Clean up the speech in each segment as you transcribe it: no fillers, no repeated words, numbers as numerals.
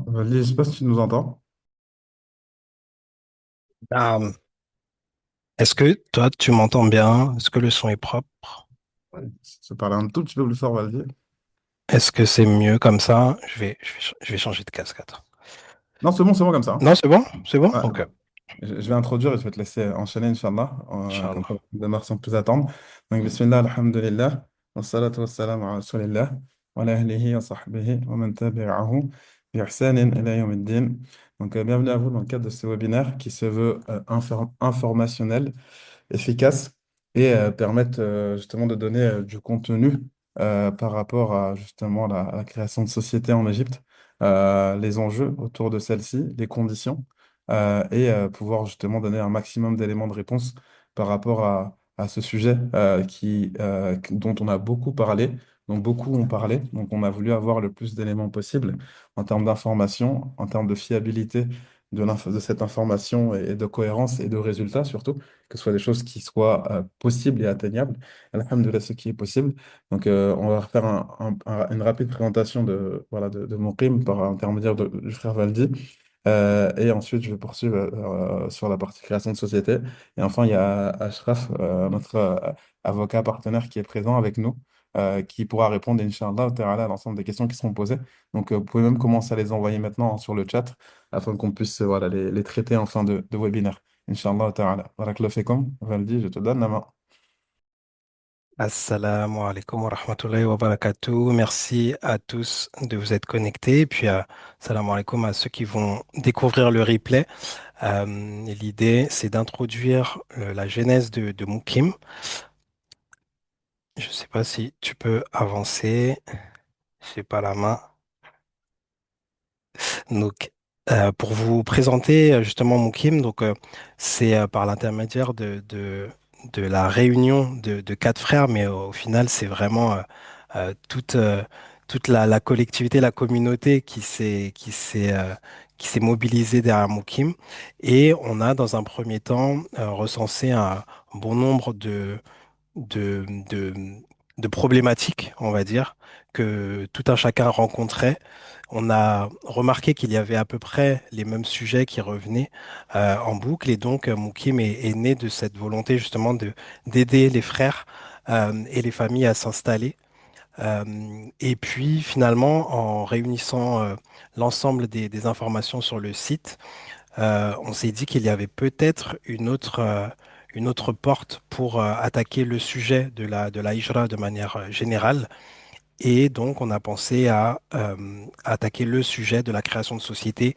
Valide, je sais pas si tu nous entends. Ah, est-ce que toi, tu m'entends bien? Est-ce que le son est propre? Ouais. Je parler un tout petit peu plus fort, Valide. Est-ce que c'est mieux comme ça? Je vais changer de casque. Attends. Non, c'est bon comme ça. Non, c'est bon? C'est bon? Ouais. Ok. Je vais introduire et je vais te laisser enchaîner, Inch'Allah. Comme Inch'Allah. ça, on démarre sans plus attendre. Donc, Bismillah, alhamdulillah, wa salatu wa salam ala rasulillah, wa ala ahlihi wa sahbihi, wa man tabi'ahu bi ihsanin ila yawmiddin. Donc, bienvenue à vous dans le cadre de ce webinaire qui se veut informationnel, efficaces et permettent justement de donner du contenu par rapport à justement la création de sociétés en Égypte, les enjeux autour de celle-ci, les conditions, et pouvoir justement donner un maximum d'éléments de réponse par rapport à ce sujet dont on a beaucoup parlé, dont beaucoup ont parlé. Donc on a voulu avoir le plus d'éléments possible en termes d'information, en termes de fiabilité de cette information et de cohérence et de résultats surtout que ce soit des choses qui soient possibles et atteignables. Alhamdulillah, ce qui est possible. Donc, on va faire une rapide présentation de mon crime par intermédiaire du frère Valdi. Et ensuite, je vais poursuivre sur la partie création de société. Et enfin, il y a Ashraf, notre avocat partenaire qui est présent avec nous, qui pourra répondre, Inch'Allah, ta'ala, à l'ensemble des questions qui seront posées. Donc, vous pouvez même commencer à les envoyer maintenant sur le chat afin qu'on puisse voilà, les traiter en fin de webinaire. Inch'Allah ta'ala. Barakallahu fikum. Valdi, je te donne la main. Assalamu alaikum wa rahmatullahi wa barakatuh. Merci à tous de vous être connectés. Et puis, assalamu alaikum à ceux qui vont découvrir le replay. L'idée, c'est d'introduire la genèse de Mukim. Je ne sais pas si tu peux avancer. Je n'ai pas la main. Donc, pour vous présenter justement Mukim, c'est par l'intermédiaire de la réunion de quatre frères, mais au final, c'est vraiment toute la collectivité, la communauté qui s'est mobilisée derrière Mukim. Et on a, dans un premier temps, recensé un bon nombre de, de, de problématiques, on va dire, que tout un chacun rencontrait. On a remarqué qu'il y avait à peu près les mêmes sujets qui revenaient en boucle, et donc Moukim est né de cette volonté justement de d'aider les frères et les familles à s'installer. Et puis finalement, en réunissant l'ensemble des informations sur le site, on s'est dit qu'il y avait peut-être une autre porte pour attaquer le sujet de la hijra de manière générale. Et donc, on a pensé à attaquer le sujet de la création de société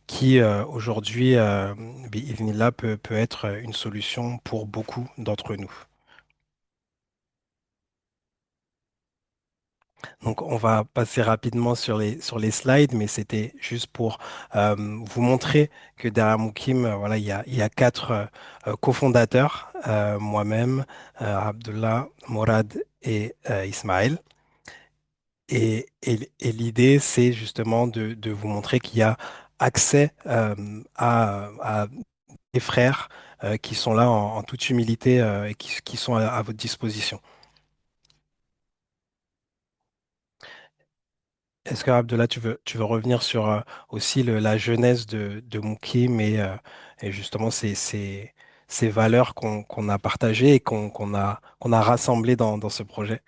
qui, aujourd'hui, bi'idhnillah, peut être une solution pour beaucoup d'entre nous. Donc, on va passer rapidement sur les slides, mais c'était juste pour vous montrer que derrière Moukim, voilà, il y a quatre cofondateurs, moi-même, Abdullah, Morad et Ismaël. Et l'idée, c'est justement de vous montrer qu'il y a accès à des frères qui sont là en toute humilité et qui sont à votre disposition. Est-ce que Abdallah, tu veux revenir sur aussi la genèse de Moukim et justement ces valeurs qu'on a partagées et qu'on a rassemblées dans ce projet?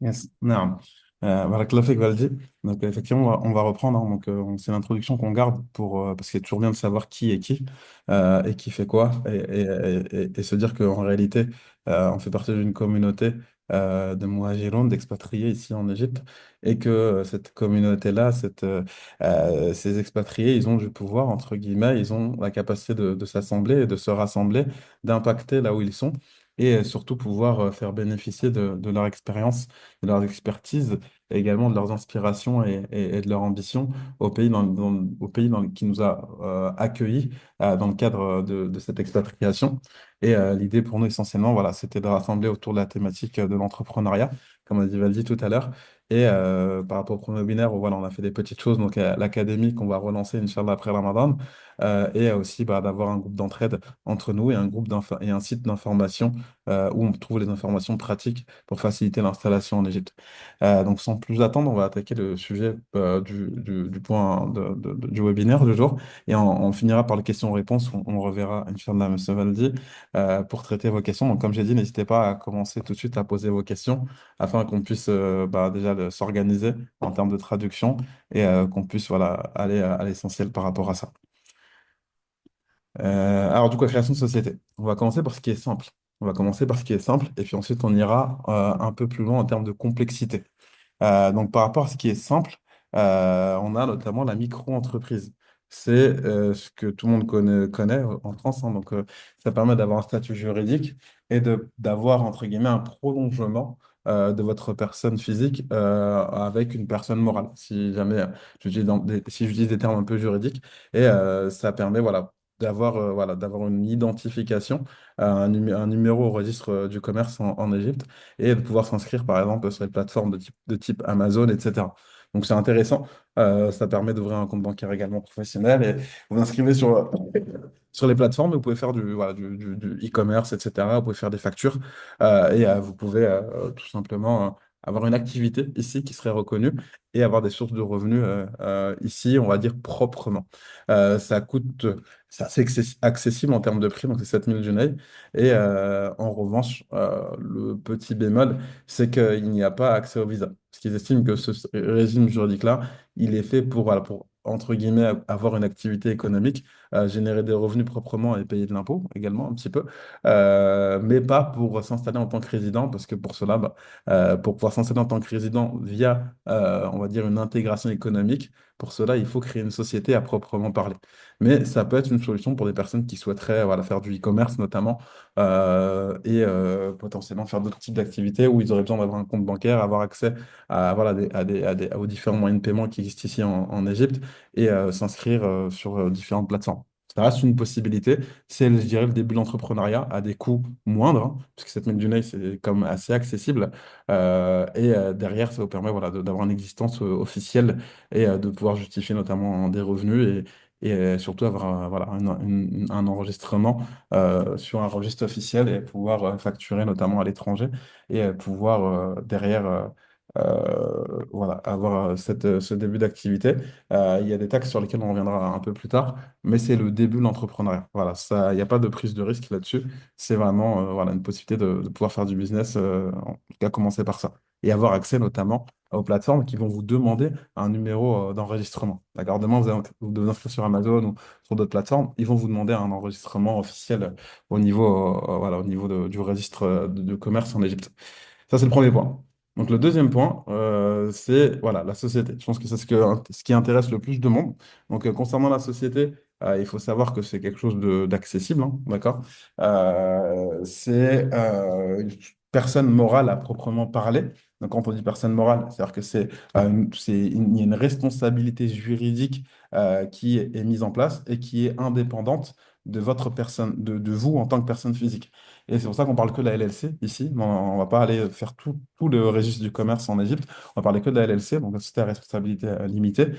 Yes. Non. Barakallahu fik, Valdi. Donc, effectivement, on va reprendre, hein. Donc, c'est l'introduction qu'on garde parce qu'il est toujours bien de savoir qui est qui et qui fait quoi et se dire qu'en réalité, on fait partie d'une communauté de muhajirun, d'expatriés ici en Égypte et que cette communauté-là, ces expatriés, ils ont du pouvoir, entre guillemets, ils ont la capacité de s'assembler et de se rassembler, d'impacter là où ils sont et surtout pouvoir faire bénéficier de leur expérience de leur expertise et également de leurs inspirations et de leur ambition au pays qui nous a accueillis dans le cadre de cette expatriation. Et l'idée pour nous essentiellement, voilà, c'était de rassembler autour de la thématique de l'entrepreneuriat, comme a dit Valdi tout à l'heure. Et par rapport au premier webinaire, voilà, on a fait des petites choses, donc l'académie qu'on va relancer, Inch'Allah, après Ramadan, et aussi bah, d'avoir un groupe d'entraide entre nous et un site d'information où on trouve les informations pratiques pour faciliter l'installation en Égypte. Donc sans plus attendre, on va attaquer le sujet du point du webinaire du jour et on finira par les questions-réponses. On reverra, Inch'Allah, M. Valdi, pour traiter vos questions. Donc comme j'ai dit, n'hésitez pas à commencer tout de suite à poser vos questions afin qu'on puisse déjà s'organiser en termes de traduction et qu'on puisse voilà, aller à l'essentiel par rapport à ça. Alors, du coup, la création de société. On va commencer par ce qui est simple. On va commencer par ce qui est simple et puis ensuite on ira un peu plus loin en termes de complexité. Donc, par rapport à ce qui est simple, on a notamment la micro-entreprise. C'est ce que tout le monde connaît en France, hein. Donc, ça permet d'avoir un statut juridique et d'avoir, entre guillemets, un prolongement de votre personne physique avec une personne morale, si jamais si j'utilise des termes un peu juridiques. Et ça permet, voilà, d'avoir une identification, un numéro au registre du commerce en Égypte et de pouvoir s'inscrire, par exemple, sur les plateformes de type Amazon, etc. Donc, c'est intéressant. Ça permet d'ouvrir un compte bancaire également professionnel et vous vous inscrivez sur les plateformes et vous pouvez faire du e-commerce, etc. Vous pouvez faire des factures et vous pouvez tout simplement avoir une activité ici qui serait reconnue et avoir des sources de revenus ici, on va dire proprement. Ça coûte, c'est assez accessible en termes de prix, donc c'est 7000 Junei. Et en revanche, le petit bémol, c'est qu'il n'y a pas accès au visa. Parce qu'ils estiment que ce régime juridique-là, il est fait pour, voilà, pour, entre guillemets, avoir une activité économique, générer des revenus proprement et payer de l'impôt également un petit peu, mais pas pour s'installer en tant que résident, parce que pour cela, pour pouvoir s'installer en tant que résident via, on va dire, une intégration économique, pour cela, il faut créer une société à proprement parler. Mais ça peut être une solution pour des personnes qui souhaiteraient voilà, faire du e-commerce notamment et potentiellement faire d'autres types d'activités où ils auraient besoin d'avoir un compte bancaire, avoir accès à, voilà, aux différents moyens de paiement qui existent ici en Égypte et s'inscrire sur différentes plateformes. Ça reste une possibilité. C'est, je dirais, le début de l'entrepreneuriat à des coûts moindres, hein, parce que cette mine du Nil, c'est comme assez accessible. Et derrière, ça vous permet voilà, d'avoir une existence officielle et de pouvoir justifier notamment des revenus et surtout avoir voilà, un enregistrement sur un registre officiel et pouvoir facturer notamment à l'étranger et pouvoir derrière voilà, avoir ce début d'activité. Il y a des taxes sur lesquelles on reviendra un peu plus tard, mais c'est le début de l'entrepreneuriat. Voilà, ça, il n'y a pas de prise de risque là-dessus. C'est vraiment voilà, une possibilité de pouvoir faire du business, en tout cas commencer par ça. Et avoir accès notamment aux plateformes qui vont vous demander un numéro d'enregistrement. D'accord? Demain, vous devez inscrire sur Amazon ou sur d'autres plateformes, ils vont vous demander un enregistrement officiel voilà, au niveau du registre de commerce en Égypte. Ça, c'est le premier point. Donc, le deuxième point, c'est voilà, la société. Je pense que c'est ce qui intéresse le plus de monde. Donc, concernant la société, il faut savoir que c'est quelque chose d'accessible, hein, d'accord? C'est une personne morale à proprement parler. Donc, quand on dit personne morale, c'est-à-dire que il y a une responsabilité juridique qui est mise en place et qui est indépendante de votre personne, de vous en tant que personne physique. Et c'est pour ça qu'on parle que de la LLC ici. On ne va pas aller faire tout le registre du commerce en Égypte. On va parler que de la LLC, donc la société à responsabilité limitée,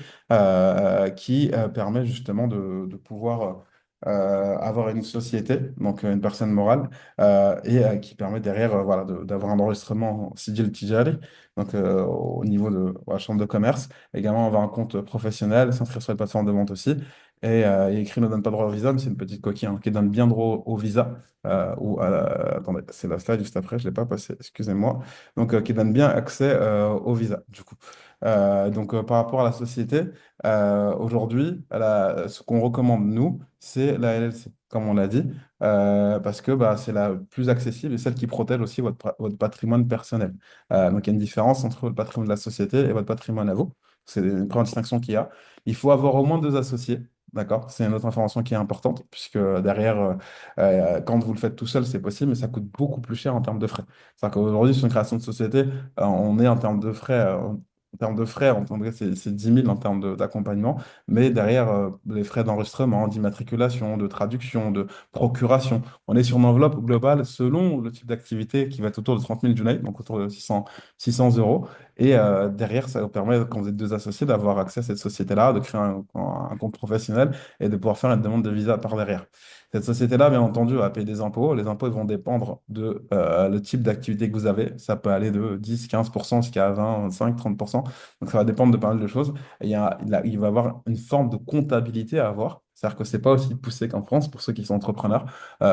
qui permet justement de pouvoir avoir une société, donc une personne morale, et qui permet derrière voilà, d'avoir un enregistrement Sijil Tijari, donc au niveau de la chambre de commerce. Également, avoir un compte professionnel, s'inscrire sur les plateformes de vente aussi. Et écrit ne donne pas droit au visa, mais c'est une petite coquille hein, qui donne bien droit au visa. Attendez, c'est la slide juste après, je ne l'ai pas passé, excusez-moi. Donc, qui donne bien accès au visa, du coup. Donc, par rapport à la société, aujourd'hui, ce qu'on recommande, nous, c'est la LLC, comme on l'a dit, parce que bah, c'est la plus accessible et celle qui protège aussi votre patrimoine personnel. Donc, il y a une différence entre le patrimoine de la société et votre patrimoine à vous. C'est une première distinction qu'il y a. Il faut avoir au moins deux associés. D'accord? C'est une autre information qui est importante, puisque derrière, quand vous le faites tout seul, c'est possible, mais ça coûte beaucoup plus cher en termes de frais. C'est-à-dire qu'aujourd'hui, sur une création de société, on est en termes de frais, en tout cas, c'est 10 000 en termes d'accompagnement, mais derrière, les frais d'enregistrement, d'immatriculation, de traduction, de procuration, on est sur une enveloppe globale selon le type d'activité qui va être autour de 30 000 Junai, donc autour de 600 euros. Et derrière, ça vous permet, quand vous êtes deux associés, d'avoir accès à cette société-là, de créer un compte professionnel et de pouvoir faire une demande de visa par derrière. Cette société-là, bien entendu, va payer des impôts. Les impôts ils vont dépendre de le type d'activité que vous avez. Ça peut aller de 10-15% jusqu'à 20, 25, 30%. Donc ça va dépendre de pas mal de choses. Et il va y avoir une forme de comptabilité à avoir. C'est-à-dire que c'est pas aussi poussé qu'en France pour ceux qui sont entrepreneurs.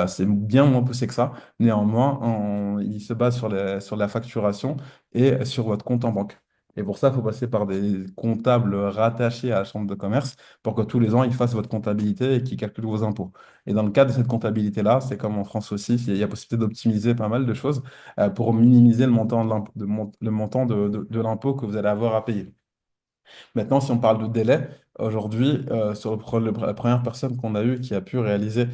C'est bien moins poussé que ça. Néanmoins, il se base sur la facturation et sur votre compte en banque. Et pour ça, il faut passer par des comptables rattachés à la chambre de commerce pour que tous les ans, ils fassent votre comptabilité et qu'ils calculent vos impôts. Et dans le cadre de cette comptabilité-là, c'est comme en France aussi, il y a possibilité d'optimiser pas mal de choses pour minimiser le montant le montant de l'impôt que vous allez avoir à payer. Maintenant, si on parle de délai, aujourd'hui, sur la première personne qu'on a eue qui a pu réaliser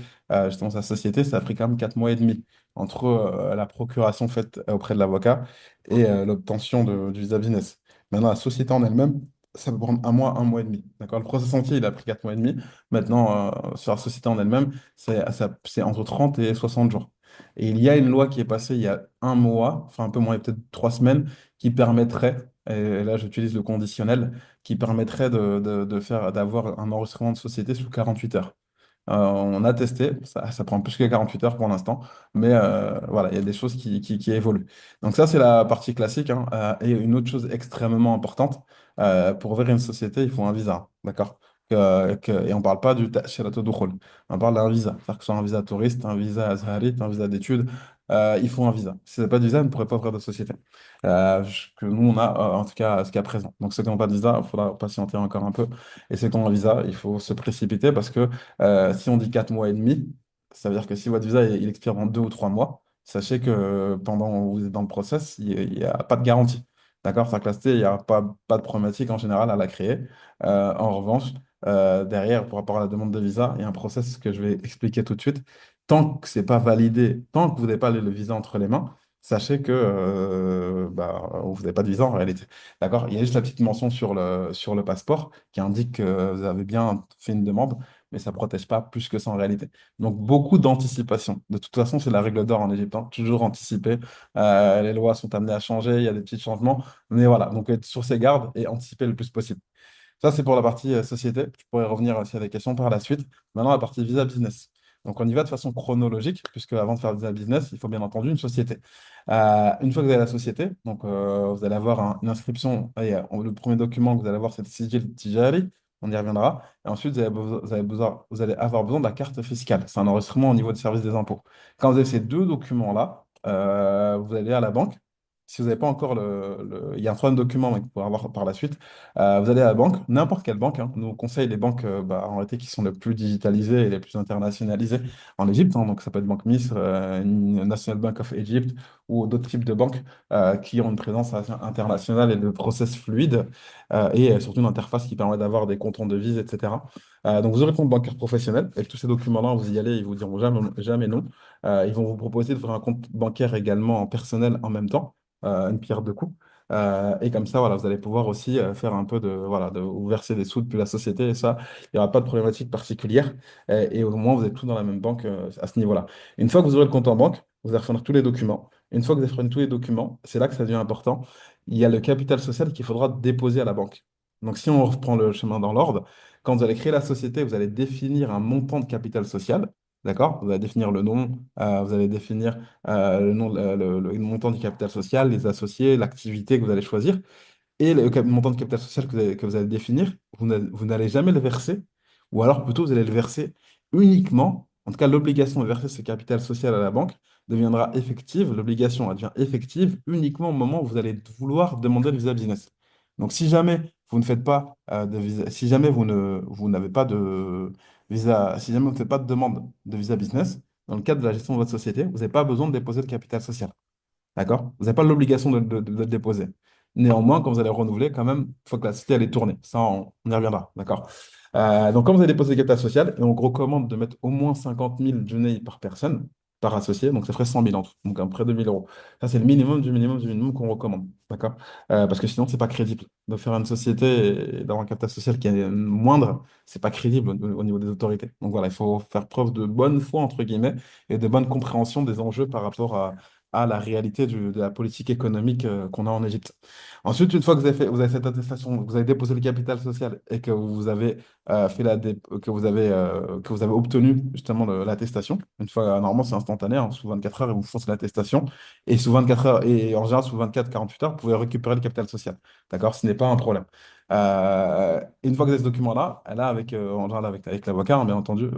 justement sa société, ça a pris quand même 4 mois et demi entre la procuration faite auprès de l'avocat et l'obtention du visa business. Maintenant, la société en elle-même, ça peut prendre un mois et demi. D'accord? Le process entier, il a pris 4 mois et demi. Maintenant, sur la société en elle-même, c'est entre 30 et 60 jours. Et il y a une loi qui est passée il y a un mois, enfin un peu moins, peut-être 3 semaines, qui permettrait, et là j'utilise le conditionnel, qui permettrait d'avoir un enregistrement de société sous 48 heures. On a testé, ça prend plus que 48 heures pour l'instant, mais voilà, il y a des choses qui évoluent. Donc ça, c'est la partie classique, hein. Et une autre chose extrêmement importante, pour ouvrir une société, il faut un visa, d'accord? Et on ne parle pas du Tashirato Dukhul, on parle d'un visa, c'est-à-dire que ce soit un visa touriste, un visa azharit, un visa d'études, il faut un visa. Si vous n'avez pas de visa, vous ne pourrez pas ouvrir de société. Que nous, on a en tout cas jusqu'à présent. Donc ceux qui n'ont pas de visa, il faudra patienter encore un peu. Et ceux qui ont un visa, il faut se précipiter parce que si on dit 4 mois et demi, ça veut dire que si votre visa il expire dans 2 ou 3 mois, sachez que pendant que vous êtes dans le process, il n'y a pas de garantie. D'accord? C'est-à-dire que la cité, il n'y a pas de problématique en général à la créer. En revanche, derrière, par rapport à la demande de visa, il y a un process que je vais expliquer tout de suite. Tant que c'est pas validé, tant que vous n'avez pas le visa entre les mains, sachez que bah, vous n'avez pas de visa en réalité. D'accord? Il y a juste la petite mention sur le passeport qui indique que vous avez bien fait une demande, mais ça ne protège pas plus que ça en réalité. Donc, beaucoup d'anticipation. De toute façon, c'est la règle d'or en Égypte, hein. Toujours anticiper. Les lois sont amenées à changer, il y a des petits changements. Mais voilà, donc être sur ses gardes et anticiper le plus possible. Ça, c'est pour la partie société. Je pourrais revenir aussi à des questions par la suite. Maintenant, la partie visa business. Donc, on y va de façon chronologique, puisque avant de faire visa business, il faut bien entendu une société. Une fois que vous avez la société, donc vous allez avoir une inscription. Et, le premier document que vous allez avoir, c'est le Sijil Tijari. On y reviendra. Et ensuite, vous allez avoir besoin de la carte fiscale. C'est un enregistrement au niveau du service des impôts. Quand vous avez ces deux documents-là, vous allez à la banque. Si vous n'avez pas encore il y a un troisième document mais que vous pourrez avoir par la suite. Vous allez à la banque, n'importe quelle banque, hein. Nous on conseille les banques bah, en réalité qui sont les plus digitalisées et les plus internationalisées en Égypte, hein. Donc ça peut être Banque Misr, une National Bank of Egypt ou d'autres types de banques qui ont une présence internationale et de process fluide et surtout une interface qui permet d'avoir des comptes en devises, etc. Donc vous aurez le compte bancaire professionnel et tous ces documents-là, vous y allez, ils vous diront jamais, jamais non. Ils vont vous proposer d'ouvrir un compte bancaire également en personnel en même temps, une pierre deux coups. Et comme ça, voilà, vous allez pouvoir aussi faire un peu voilà, de vous verser des sous depuis la société et ça, il n'y aura pas de problématique particulière. Et au moins, vous êtes tous dans la même banque à ce niveau-là. Une fois que vous aurez le compte en banque, vous allez reprendre tous les documents. Une fois que vous avez fourni tous les documents, c'est là que ça devient important. Il y a le capital social qu'il faudra déposer à la banque. Donc, si on reprend le chemin dans l'ordre, quand vous allez créer la société, vous allez définir un montant de capital social. D'accord? Vous allez définir le nom, vous allez définir le nom, le montant du capital social, les associés, l'activité que vous allez choisir. Et le montant de capital social que vous allez définir, vous n'allez jamais le verser, ou alors plutôt vous allez le verser uniquement, en tout cas l'obligation de verser ce capital social à la banque deviendra effective, l'obligation elle devient effective uniquement au moment où vous allez vouloir demander le visa business. Donc si jamais vous ne faites pas de visa, si jamais vous n'avez pas de visa, si jamais vous ne faites pas de demande de visa business, dans le cadre de la gestion de votre société, vous n'avez pas besoin de déposer de capital social. D'accord? Vous n'avez pas l'obligation de le déposer. Néanmoins, quand vous allez renouveler, quand même, il faut que la société elle est tournée. Ça, on y reviendra. D'accord? Donc, quand vous allez déposer le capital social, et on recommande de mettre au moins 50 000 Junei par personne, par associé, donc ça ferait 100 000 en tout, donc à peu près 2 000 euros. Ça, c'est le minimum du minimum du minimum qu'on recommande. D'accord? Parce que sinon, c'est pas crédible. De faire une société et d'avoir un capital social qui est moindre, c'est pas crédible au niveau des autorités. Donc voilà, il faut faire preuve de bonne foi, entre guillemets, et de bonne compréhension des enjeux par rapport à la réalité de la politique économique qu'on a en Égypte. Ensuite, une fois que vous avez cette attestation, vous avez déposé le capital social et que vous avez que vous avez obtenu justement l'attestation. Une fois, normalement, c'est instantané, hein, sous 24 heures, ils vous font l'attestation. Et sous 24 heures, et en général, sous 24-48 heures, vous pouvez récupérer le capital social. D'accord? Ce n'est pas un problème. Une fois que vous avez ce document-là, là, en général, avec l'avocat, hein, bien entendu,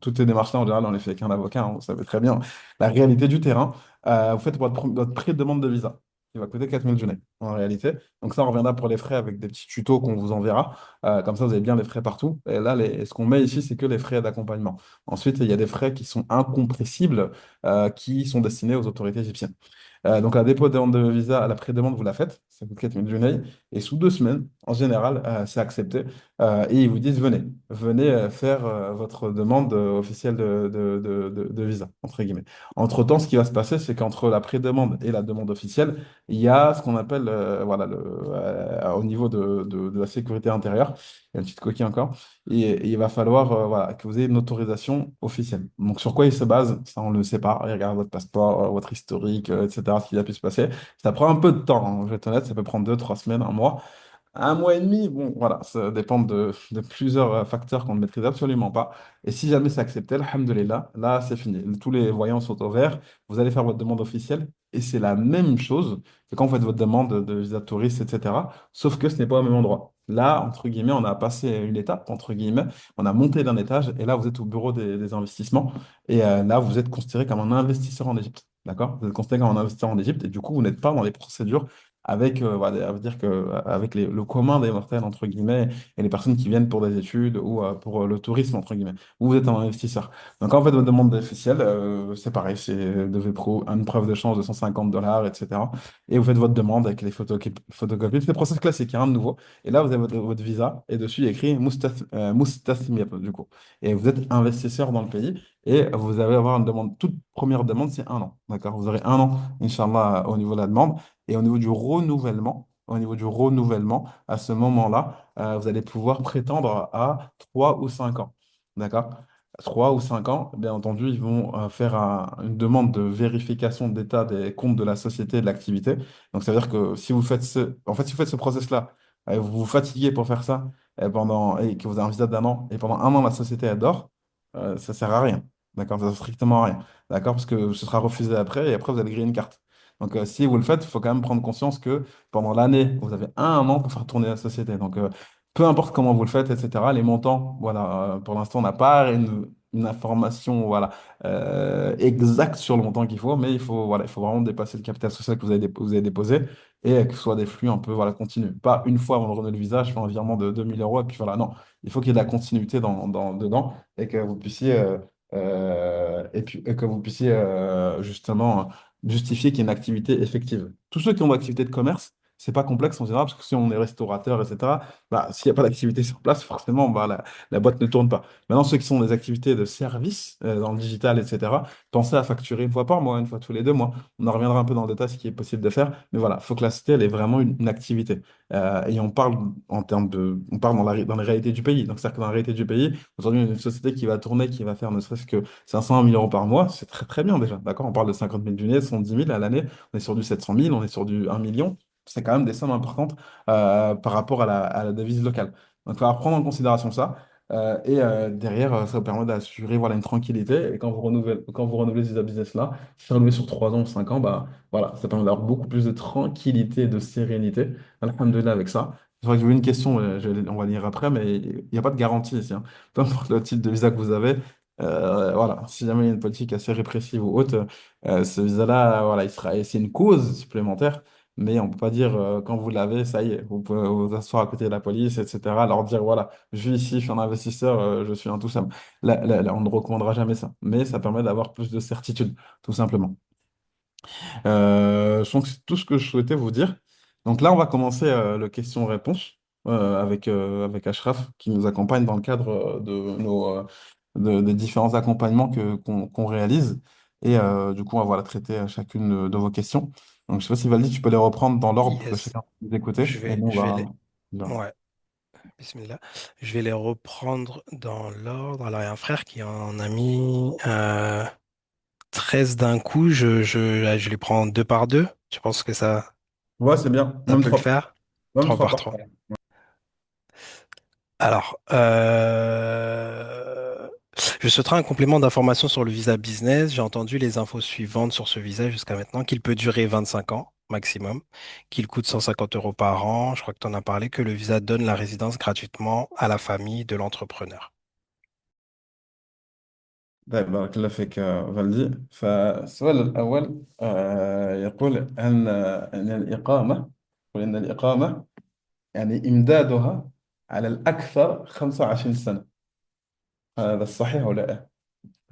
toutes ces démarches-là, en général, on les fait avec un avocat, hein, vous savez très bien la réalité du terrain. Vous faites votre pré-demande de visa, qui va coûter 4 000 en réalité. Donc ça, on reviendra pour les frais avec des petits tutos qu'on vous enverra. Comme ça, vous avez bien les frais partout. Et là, ce qu'on met ici, c'est que les frais d'accompagnement. Ensuite, il y a des frais qui sont incompressibles, qui sont destinés aux autorités égyptiennes. Donc, la dépôt de demande de visa, à la pré-demande, vous la faites, ça coûte 4 000 et sous 2 semaines, en général, c'est accepté. Et ils vous disent, venez faire votre demande officielle de visa, entre guillemets. Entre-temps, ce qui va se passer, c'est qu'entre la pré-demande et la demande officielle, il y a ce qu'on appelle, voilà, au niveau de la sécurité intérieure, il y a une petite coquille encore, et il va falloir voilà, que vous ayez une autorisation officielle. Donc, sur quoi il se base, ça, on ne le sait pas. Il regarde votre passeport, votre historique, etc., ce qui a pu se passer. Ça prend un peu de temps, hein, je vais être honnête, ça peut prendre 2, 3 semaines, un mois. Un mois et demi, bon, voilà, ça dépend de plusieurs facteurs qu'on ne maîtrise absolument pas. Et si jamais c'est accepté, alhamdoulilah, là, c'est fini. Tous les voyants sont au vert. Vous allez faire votre demande officielle et c'est la même chose que quand vous faites votre demande de visa de touriste, etc. Sauf que ce n'est pas au même endroit. Là, entre guillemets, on a passé une étape, entre guillemets, on a monté d'un étage et là, vous êtes au bureau des investissements et là, vous êtes considéré comme un investisseur en Égypte. D'accord? Vous êtes considéré comme un investisseur en Égypte et du coup, vous n'êtes pas dans les procédures avec, voilà, ça veut dire que, avec le commun des mortels, entre guillemets, et les personnes qui viennent pour des études ou pour le tourisme, entre guillemets, vous êtes un investisseur. Donc, en fait, votre demande officielle, c'est pareil, c'est une preuve de change de 150 dollars, etc. Et vous faites votre demande avec les photocopies. C'est le process classique, il n'y a rien de nouveau. Et là, vous avez votre visa, et dessus, il y a écrit Mustathmir, du coup. Et vous êtes investisseur dans le pays, et vous allez avoir une demande, toute première demande, c'est 1 an. D'accord? Vous aurez 1 an, Inch'Allah, au niveau de la demande. Et au niveau du renouvellement, à ce moment-là, vous allez pouvoir prétendre à 3 ou 5 ans. D'accord? 3 ou 5 ans, bien entendu, ils vont faire une demande de vérification d'état des comptes de la société et de l'activité. Donc, ça veut dire que si vous faites en fait, si vous faites ce process-là, vous vous fatiguez pour faire ça et que vous avez un visa d'1 an, et pendant 1 an, la société elle dort, ça ne sert à rien. D'accord? Ça ne sert strictement à rien. D'accord? Parce que ce sera refusé après, et après, vous allez griller une carte. Donc, si vous le faites, il faut quand même prendre conscience que pendant l'année, vous avez 1 an pour faire tourner la société. Donc, peu importe comment vous le faites, etc., les montants, voilà, pour l'instant, on n'a pas une information voilà, exacte sur le montant qu'il faut, mais voilà, il faut vraiment dépasser le capital social que vous avez déposé et que ce soit des flux un peu voilà, continus. Pas une fois avant de renouveler le visa, je fais un virement de 2 000 euros et puis voilà, non. Il faut qu'il y ait de la continuité dedans et que vous puissiez, et que vous puissiez justement justifier qu'il y ait une activité effective. Tous ceux qui ont une activité de commerce, c'est pas complexe en général, parce que si on est restaurateur, etc., bah, s'il n'y a pas d'activité sur place, forcément, bah, la boîte ne tourne pas. Maintenant, ceux qui sont des activités de service dans le digital, etc., pensez à facturer 1 fois par mois, 1 fois tous les 2 mois. On en reviendra un peu dans le détail ce qui est possible de faire, mais voilà, il faut que la société, elle ait vraiment une activité. Et on parle on parle dans la réalité du pays. Donc, c'est-à-dire que dans la réalité du pays, aujourd'hui, une société qui va tourner, qui va faire ne serait-ce que 500 000 euros par mois, c'est très très bien déjà. D'accord? On parle de 50 000 du nez, 110 000 à l'année, on est sur du 700 000, on est sur du 1 million. C'est quand même des sommes importantes par rapport à la devise locale. Donc, il va falloir prendre en considération ça. Derrière, ça vous permet d'assurer voilà, une tranquillité. Et quand vous renouvelez ces business-là, si renouvelé sur 3 ans ou 5 ans, bah, voilà, ça permet d'avoir beaucoup plus de tranquillité et de sérénité. Alhamdulillah avec ça. C'est vrai que j'ai eu une question, on va lire après, mais il n'y a pas de garantie ici, hein. Peu importe le type de visa que vous avez, voilà, si jamais il y a une politique assez répressive ou autre, ce visa-là, voilà, c'est une cause supplémentaire, mais on ne peut pas dire quand vous l'avez, ça y est, vous pouvez vous asseoir à côté de la police, etc., leur dire, voilà, je vis ici, je suis un investisseur, je suis un tout ça. Là, on ne recommandera jamais ça, mais ça permet d'avoir plus de certitude, tout simplement. Je pense que c'est tout ce que je souhaitais vous dire. Donc là, on va commencer le question-réponse avec Ashraf qui nous accompagne dans le cadre des différents accompagnements qu'on réalise. Et du coup, on va voilà, traiter chacune de vos questions. Donc, je sais pas si Valdi, tu peux les reprendre dans l'ordre que Yes, chacun peut les écouter. Et nous, on je vais les... va. Ouais, bismillah. Je vais les reprendre dans l'ordre. Alors, il y a un frère qui en a mis 13 d'un coup, je les prends deux par deux. Tu penses que Ouais, c'est bien. ça Même peut le 3 faire? Même Trois 3 par par trois. an. Alors, je souhaiterais un complément d'information sur le visa business. J'ai entendu les infos suivantes sur ce visa jusqu'à maintenant, qu'il peut durer 25 ans maximum, qu'il coûte 150 euros par an. Je crois que tu en as parlé, que le visa donne la résidence gratuitement à la famille de l'entrepreneur. طيب بارك الله فيك فالدي. فالسؤال الأول يقول أن الإقامة، يقول أن الإقامة يعني إمدادها على الأكثر 25 سنة. هذا الصحيح ولا لا؟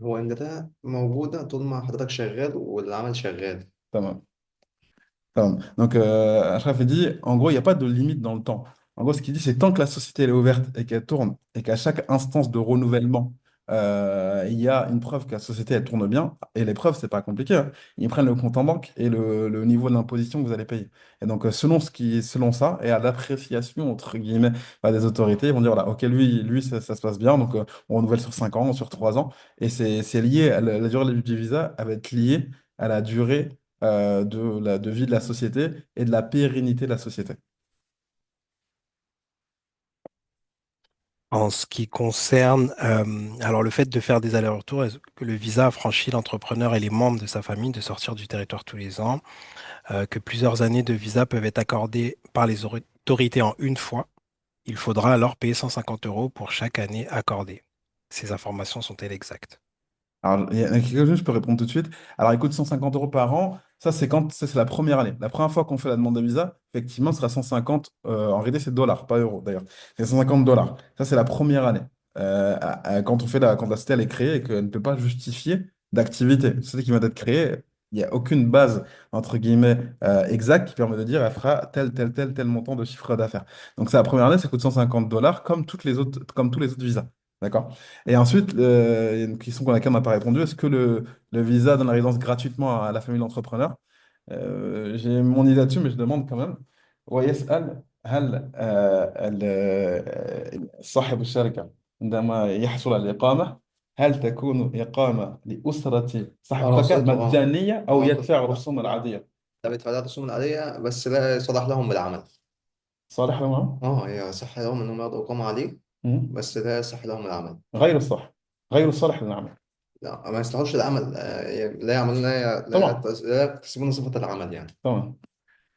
هو إن ده موجودة طول ما حضرتك شغال والعمل شغال. تمام. Pardon. Donc, Ashraf il dit, en gros, il n'y a pas de limite dans le temps. En gros, ce qu'il dit, c'est tant que la société elle est ouverte et qu'elle tourne et qu'à chaque instance de renouvellement, il y a une preuve que la société elle tourne bien. Et les preuves, c'est pas compliqué, hein. Ils prennent le compte en banque et le niveau d'imposition que vous allez payer. Et donc, selon ça, et à l'appréciation, entre guillemets, des autorités, ils vont dire, voilà, OK, lui ça se passe bien. Donc, on renouvelle sur 5 ans, sur 3 ans. Et c'est lié, la durée du visa, elle va être liée à la durée de vie de la société et de la pérennité de la société. En ce qui concerne, alors le fait de faire des allers-retours, est-ce que le visa affranchit l'entrepreneur et les membres de sa famille de sortir du territoire tous les ans, que plusieurs années de visa peuvent être accordées par les autorités en une fois. Il faudra alors payer 150 euros pour chaque année accordée. Ces informations sont-elles exactes? Alors, il y a quelque chose, je peux répondre tout de suite. Alors, il coûte 150 euros par an. Ça, c'est la première année. La première fois qu'on fait la demande de visa, effectivement, ce sera 150. En réalité, c'est dollars, pas euros d'ailleurs. C'est 150 dollars. Ça, c'est la première année. Quand quand la société elle est créée et qu'elle ne peut pas justifier d'activité. Une société qui vient d'être créée, il n'y a aucune base, entre guillemets, exacte qui permet de dire elle fera tel montant de chiffre d'affaires. Donc, c'est la première année, ça coûte 150 dollars comme tous les autres visas. D'accord? Et ensuite, il y a une question qu'on laquelle on n'a pas répondu. Est-ce que le visa donne la résidence gratuitement à la famille de l'entrepreneur? J'ai mon idée là-dessus, mais je demande quand même. ويسأل هل صاحب الشركة عندما يحصل على الإقامة هل تكون إقامة لأسرة صاحب الشركة أراسته مجانية أو اه يدفع لا، الرسوم العادية؟ ده بيدفع لها الرسوم العادية بس لا يصلح لهم بالعمل. صالح لهم؟ اه هي صح لهم إنهم ياخدوا إقامة عليه، مم. بس لا يصح لهم العمل. غير الصح، غير الصالح للعمل. لا ما يصلحوش العمل، لا يعملون، طبعا. لا يكتسبون صفة العمل يعني. طبعا.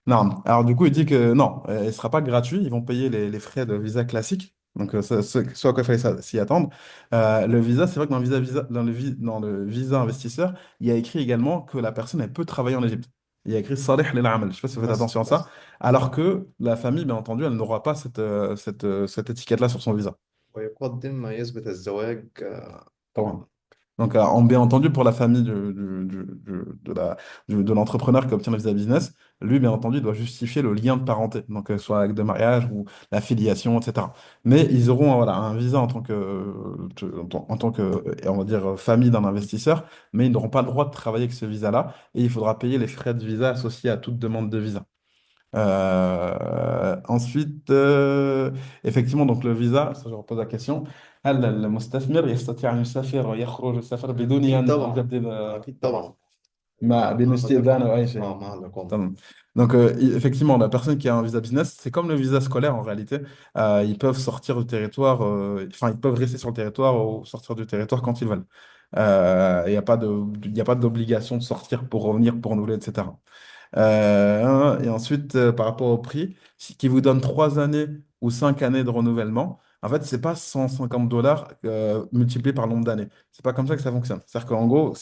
Non. Alors du coup, il dit que non, il ne sera pas gratuit. Ils vont payer les frais de visa classique. Donc, ce à quoi il fallait s'y attendre. Le visa, c'est vrai que dans le visa investisseur, il y a écrit également que la personne, elle peut travailler en Égypte. Il y a écrit Salih lil-amal. Je ne sais pas si vous faites بس attention à ça. Alors que la famille, bien entendu, elle n'aura pas cette étiquette-là sur son visa. ويقدم ما يثبت الزواج طبعا. Donc, bien entendu, pour la famille de l'entrepreneur qui obtient le visa business, lui, bien entendu, doit justifier le lien de parenté, donc soit acte de mariage ou la filiation, etc. Mais ils auront voilà, un visa en tant que, on va dire, famille d'un investisseur, mais ils n'auront pas le droit de travailler avec ce visa-là et il faudra payer les frais de visa associés à toute demande de visa. Ensuite, effectivement, donc le visa, ça je repose la question. هل المستثمر يستطيع أن يسافر ويخرج السفر بدون أكيد أن طبعا. يجدد أكيد طبعا. بدون مع استئذان الإقامة. أو أي شيء؟ مع الإقامة. Tamam. Donc, effectivement, la personne qui a un visa business, c'est comme le visa scolaire en réalité. Ils peuvent sortir du territoire, enfin, ils peuvent rester sur le territoire ou sortir du territoire quand ils veulent. Il n'y a pas il y a pas d'obligation de sortir pour revenir, pour renouveler, etc. Et ensuite, par rapport au prix, qui vous donne 3 années ou 5 années de renouvellement, en fait, c'est pas 150 dollars multiplié par le nombre d'années. C'est pas comme ça que ça fonctionne. C'est-à-dire qu'en gros,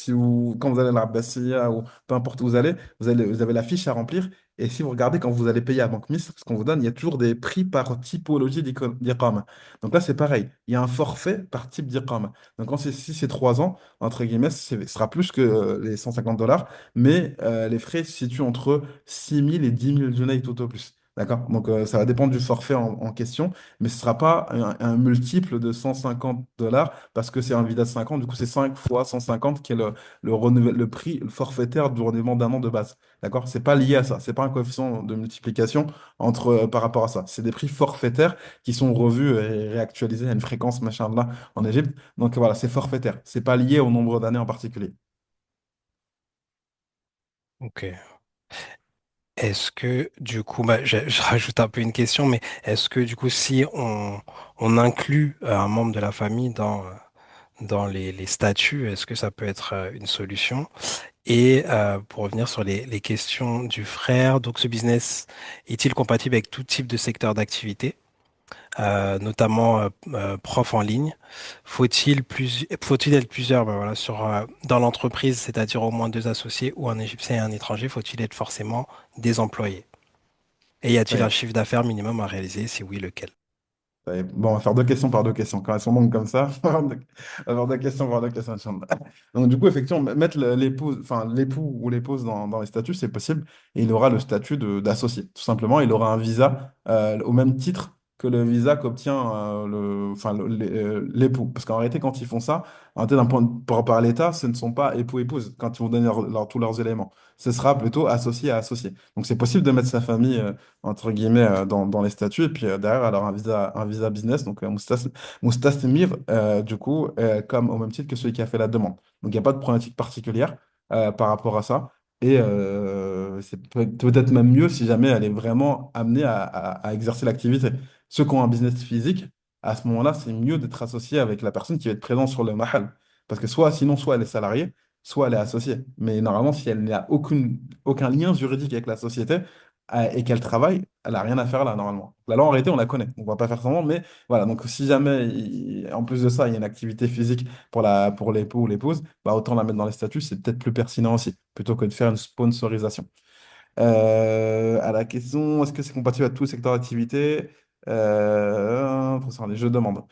quand vous allez à la Rabassia ou peu importe où vous avez la fiche à remplir. Et si vous regardez, quand vous allez payer à Banque Misr, ce qu'on vous donne, il y a toujours des prix par typologie d'Iqama. Donc là, c'est pareil. Il y a un forfait par type d'Iqama. Donc si c'est 3 ans, entre guillemets, ce sera plus que les 150 dollars mais les frais se situent entre 6 000 et 10 000 Junaï tout au plus. D'accord? Donc ça va dépendre du forfait en question, mais ce ne sera pas un multiple de 150 dollars parce que c'est un visa de 5 ans, du coup c'est 5 fois 150 qui est le prix le forfaitaire du renouvellement d'un an de base. D'accord? C'est pas lié à ça, c'est pas un coefficient de multiplication par rapport à ça. C'est des prix forfaitaires qui sont revus et réactualisés à une fréquence machin là en Égypte. Donc voilà, c'est forfaitaire. C'est pas lié au nombre d'années en particulier. Ok. Est-ce que du coup, bah, je rajoute un peu une question, mais est-ce que du coup, si on inclut un membre de la famille dans les statuts, est-ce que ça peut être une solution? Et pour revenir sur les questions du frère, donc ce business est-il compatible avec tout type de secteur d'activité, notamment prof en ligne? Faut-il être plusieurs ben voilà, dans l'entreprise, c'est-à-dire au moins deux associés ou un Égyptien et un étranger, faut-il être forcément des employés? Et y a-t-il un Ouais. chiffre d'affaires minimum à réaliser? Si oui, lequel? Ouais, bon, on va faire deux questions par deux questions. Quand elles sont longues comme ça, on va faire deux questions par deux questions, Inch'Allah. Donc, du coup, effectivement, mettre l'épouse, enfin, l'époux ou l'épouse dans les statuts, c'est possible. Et il aura le statut d'associé. Tout simplement, il aura un visa au même titre que le visa qu'obtient enfin, l'époux. Parce qu'en réalité, quand ils font ça, en fait, par l'État, ce ne sont pas époux-épouse quand ils vont donner tous leurs éléments. Ce sera plutôt associé à associé. Donc, c'est possible de mettre sa famille entre guillemets, dans les statuts. Et puis derrière, alors un visa business, donc Moustasmir, du coup, comme au même titre que celui qui a fait la demande. Donc il n'y a pas de problématique particulière par rapport à ça. Et c'est peut-être même mieux si jamais elle est vraiment amenée à exercer l'activité. Ceux qui ont un business physique, à ce moment-là, c'est mieux d'être associé avec la personne qui va être présente sur le mahal. Parce que soit elle est salariée, soit elle est associée. Mais normalement, si elle n'a aucun lien juridique avec la société, et qu'elle travaille, elle n'a rien à faire là, normalement. La loi, en réalité, on la connaît. On va pas faire semblant, mais voilà. Donc, si jamais, en plus de ça, il y a une activité physique pour l'époux ou l'épouse, bah, autant la mettre dans les statuts, c'est peut-être plus pertinent aussi, plutôt que de faire une sponsorisation. À la question, est-ce que c'est compatible à tout secteur d'activité? Je demande.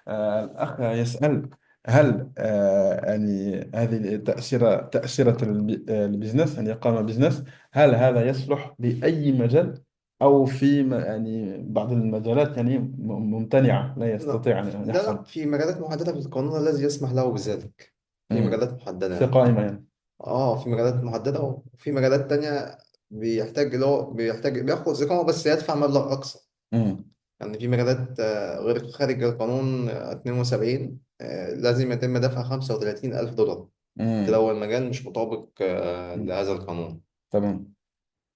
الأخ يسأل هل يعني هذه تأشيرة البزنس يعني إقامة بزنس، هل هذا يصلح لأي مجال أو في يعني بعض المجالات يعني ممتنعة لا لا يستطيع أن لا لا، يحصل. في مجالات محددة في القانون الذي يسمح له بذلك. في مم. مجالات محددة في يعني. قائمة يعني. اه، في مجالات محددة وفي مجالات تانية بيحتاج اللي هو بياخد إقامة بس يدفع مبلغ أقصى. مم. يعني في مجالات غير خارج القانون 72 لازم يتم دفع 35 ألف دولار. ده مم. لو المجال مش مطابق مم. لهذا القانون. تمام.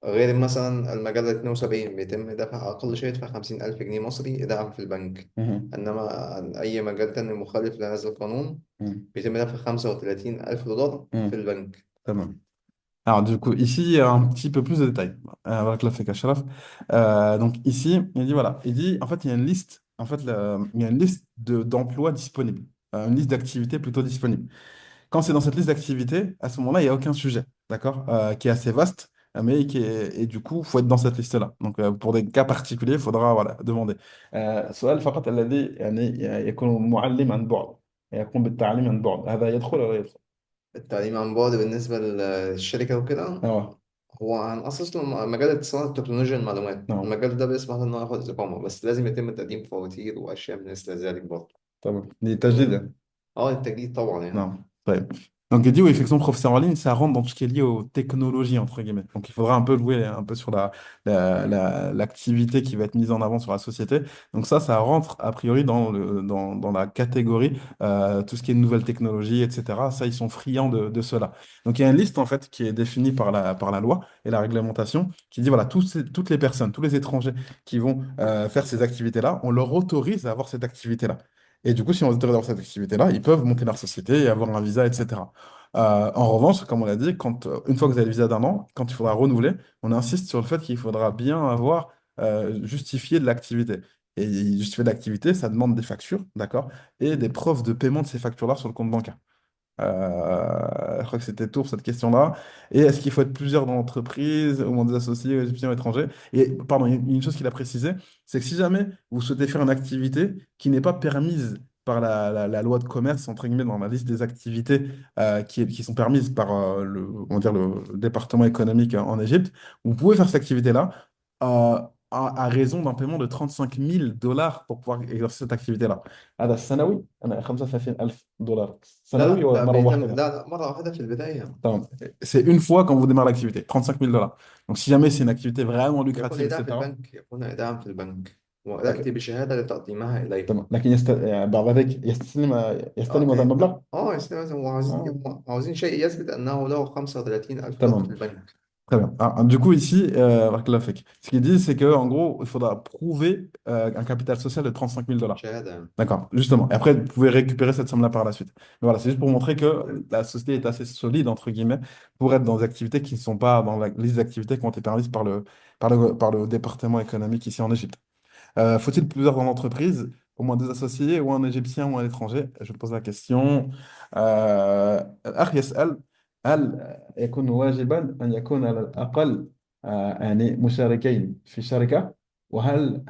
غير مثلا المجال 72 بيتم دفع أقل شيء يدفع 50 ألف جنيه مصري إيداعا في البنك. مم. إنما أي مجال تاني مخالف لهذا القانون مم. بيتم دفع 35 ألف دولار في مم. البنك. تمام. Alors, du coup, ici, il y a un petit peu plus de détails. Avec la fake Ashraf. Donc, ici, il dit, voilà, il dit, en fait, il y a une liste, en fait, il y a une liste d'emplois disponibles, une liste d'activités plutôt disponibles. Quand c'est dans cette liste d'activités, à ce moment-là, il n'y a aucun sujet, d'accord, qui est assez vaste, mais et du coup, il faut être dans cette liste-là. Donc, pour des cas particuliers, il faudra, voilà, demander. سؤال فقط الذي يعني يكون معلم عن بعد يقوم بالتعليم عن بعد هذا يدخل ولا لا يدخل؟ التعليم عن بعد بالنسبة للشركة وكده، اه. هو عن أساس مجال اتصالات تكنولوجيا المعلومات، نعم. المجال ده بيسمح إنه ياخد إقامة بس لازم يتم تقديم فواتير وأشياء مثل ذلك برضه. طبعا دي تجديد يعني. التجديد طبعا يعني. Non. Ouais. Donc, il dit, oui, effectivement, professeur en ligne, ça rentre dans tout ce qui est lié aux technologies, entre guillemets. Donc, il faudra un peu jouer un peu sur l'activité qui va être mise en avant sur la société. Donc, ça rentre, a priori, dans la catégorie tout ce qui est nouvelles technologies, etc. Ça, ils sont friands de cela. Donc, il y a une liste, en fait, qui est définie par la loi et la réglementation qui dit, voilà, toutes les personnes, tous les étrangers qui vont faire ces activités-là, on leur autorise à avoir cette activité-là. Et du coup, si on les autorise à avoir cette activité-là, ils peuvent monter leur société et avoir un visa, etc. En revanche, comme on l'a dit, une fois que vous avez le visa d'un an, quand il faudra renouveler, on insiste sur le fait qu'il faudra bien avoir justifié de l'activité. Et justifier de l'activité, ça demande des factures, d'accord, et des preuves de paiement de ces factures-là sur le compte bancaire. Je crois que c'était tout pour cette question-là. Et est-ce qu'il faut être plusieurs dans l'entreprise, au moins des associés égyptiens ou étrangers? Et pardon, il y a une chose qu'il a précisé, c'est que si jamais vous souhaitez faire une activité qui n'est pas permise par la loi de commerce, entre guillemets, dans la liste des activités qui sont permises par on va dire le département économique en Égypte, vous pouvez faire cette activité-là euh, à raison d'un paiement de 35 000 dollars pour pouvoir exercer cette activité-là. هذا السنوي أنا 35,000 دولار لا سنوي لا، ده ومرة بيتم، واحدة؟ لا لا، مرة واحدة في البداية. Attends, c'est une fois quand vous démarrez l'activité, 35 000 dollars. Donc si jamais c'est une activité vraiment يكون lucrative, إيداع في etc. البنك، يكون إيداع في البنك لكن وتأتي بشهادة لتقديمها إليه. تمام لكن يعني بعد ذلك يستلم هذا المبلغ. يستلم، وعاوزين آه. عاوزين شيء يثبت أنه له 35 ألف دولار في تمام. البنك. Très bien. Du coup, ici, barakallahu fik. Ce qu'ils disent, c'est qu'en gros, il faudra prouver un capital social de 35 000 dollars. شهادة. D'accord, justement. Et après, vous pouvez récupérer cette somme-là par la suite. Mais voilà, c'est juste pour montrer que la société est assez solide, entre guillemets, pour être dans des activités qui ne sont pas dans la liste d'activités qui ont été permises par le département économique ici en Égypte. Faut-il plusieurs dans l'entreprise, au moins deux associés, ou un Égyptien ou un étranger? Je pose la question. الأخ يسأل هل يكون واجبا أن يكون على الأقل يعني مشاركين في الشركة وهل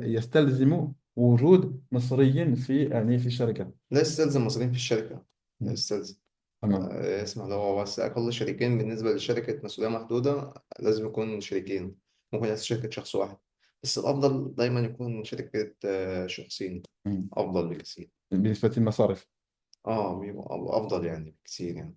يستلزم وجود مصريين في الشركة؟ لا يستلزم مصريين في الشركة. لا مم. يستلزم. تمام. اسمع، لو هو بس كل شريكين بالنسبة لشركة مسؤولية محدودة لازم يكون شريكين. ممكن يكون شركة شخص واحد، بس الأفضل دايما يكون شركة شخصين. مم. أفضل بكثير. بالنسبة للمصارف. اه بيبقى أفضل يعني بكثير يعني.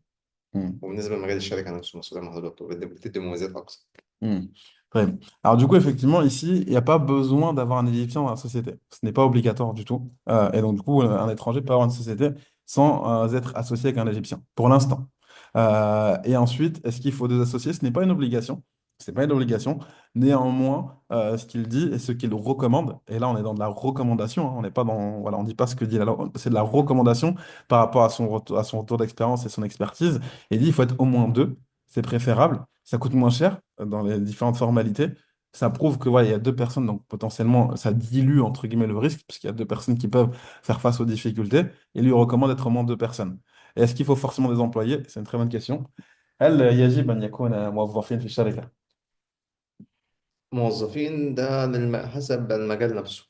مم. وبالنسبة لمجال الشركة نفسه مسؤولية محدودة بتدي مميزات أكثر. Hmm. Très bien. Alors du coup, effectivement, ici, il n'y a pas besoin d'avoir un Égyptien dans la société. Ce n'est pas obligatoire du tout. Et donc, du coup, un étranger peut avoir une société sans être associé avec un Égyptien, pour l'instant. Et ensuite, est-ce qu'il faut deux associés? Ce n'est pas une obligation. Ce n'est pas une obligation. Néanmoins, ce qu'il dit et ce qu'il recommande, et là, on est dans de la recommandation, hein, on n'est pas dans, voilà, on ne dit pas ce que dit la loi, c'est de la recommandation par rapport à son retour d'expérience et son expertise. Et il dit, il faut être au moins deux, c'est préférable, ça coûte moins cher dans les différentes formalités. Ça prouve que voilà, il y a deux personnes, donc potentiellement, ça dilue entre guillemets le risque, puisqu'il y a deux personnes qui peuvent faire face aux difficultés. Et lui recommande d'être au moins deux personnes. Et est-ce qu'il faut forcément des employés? C'est une très bonne question. هل يجب أن يكون موظفين في الشركة؟ موظفين ده حسب المجال نفسه.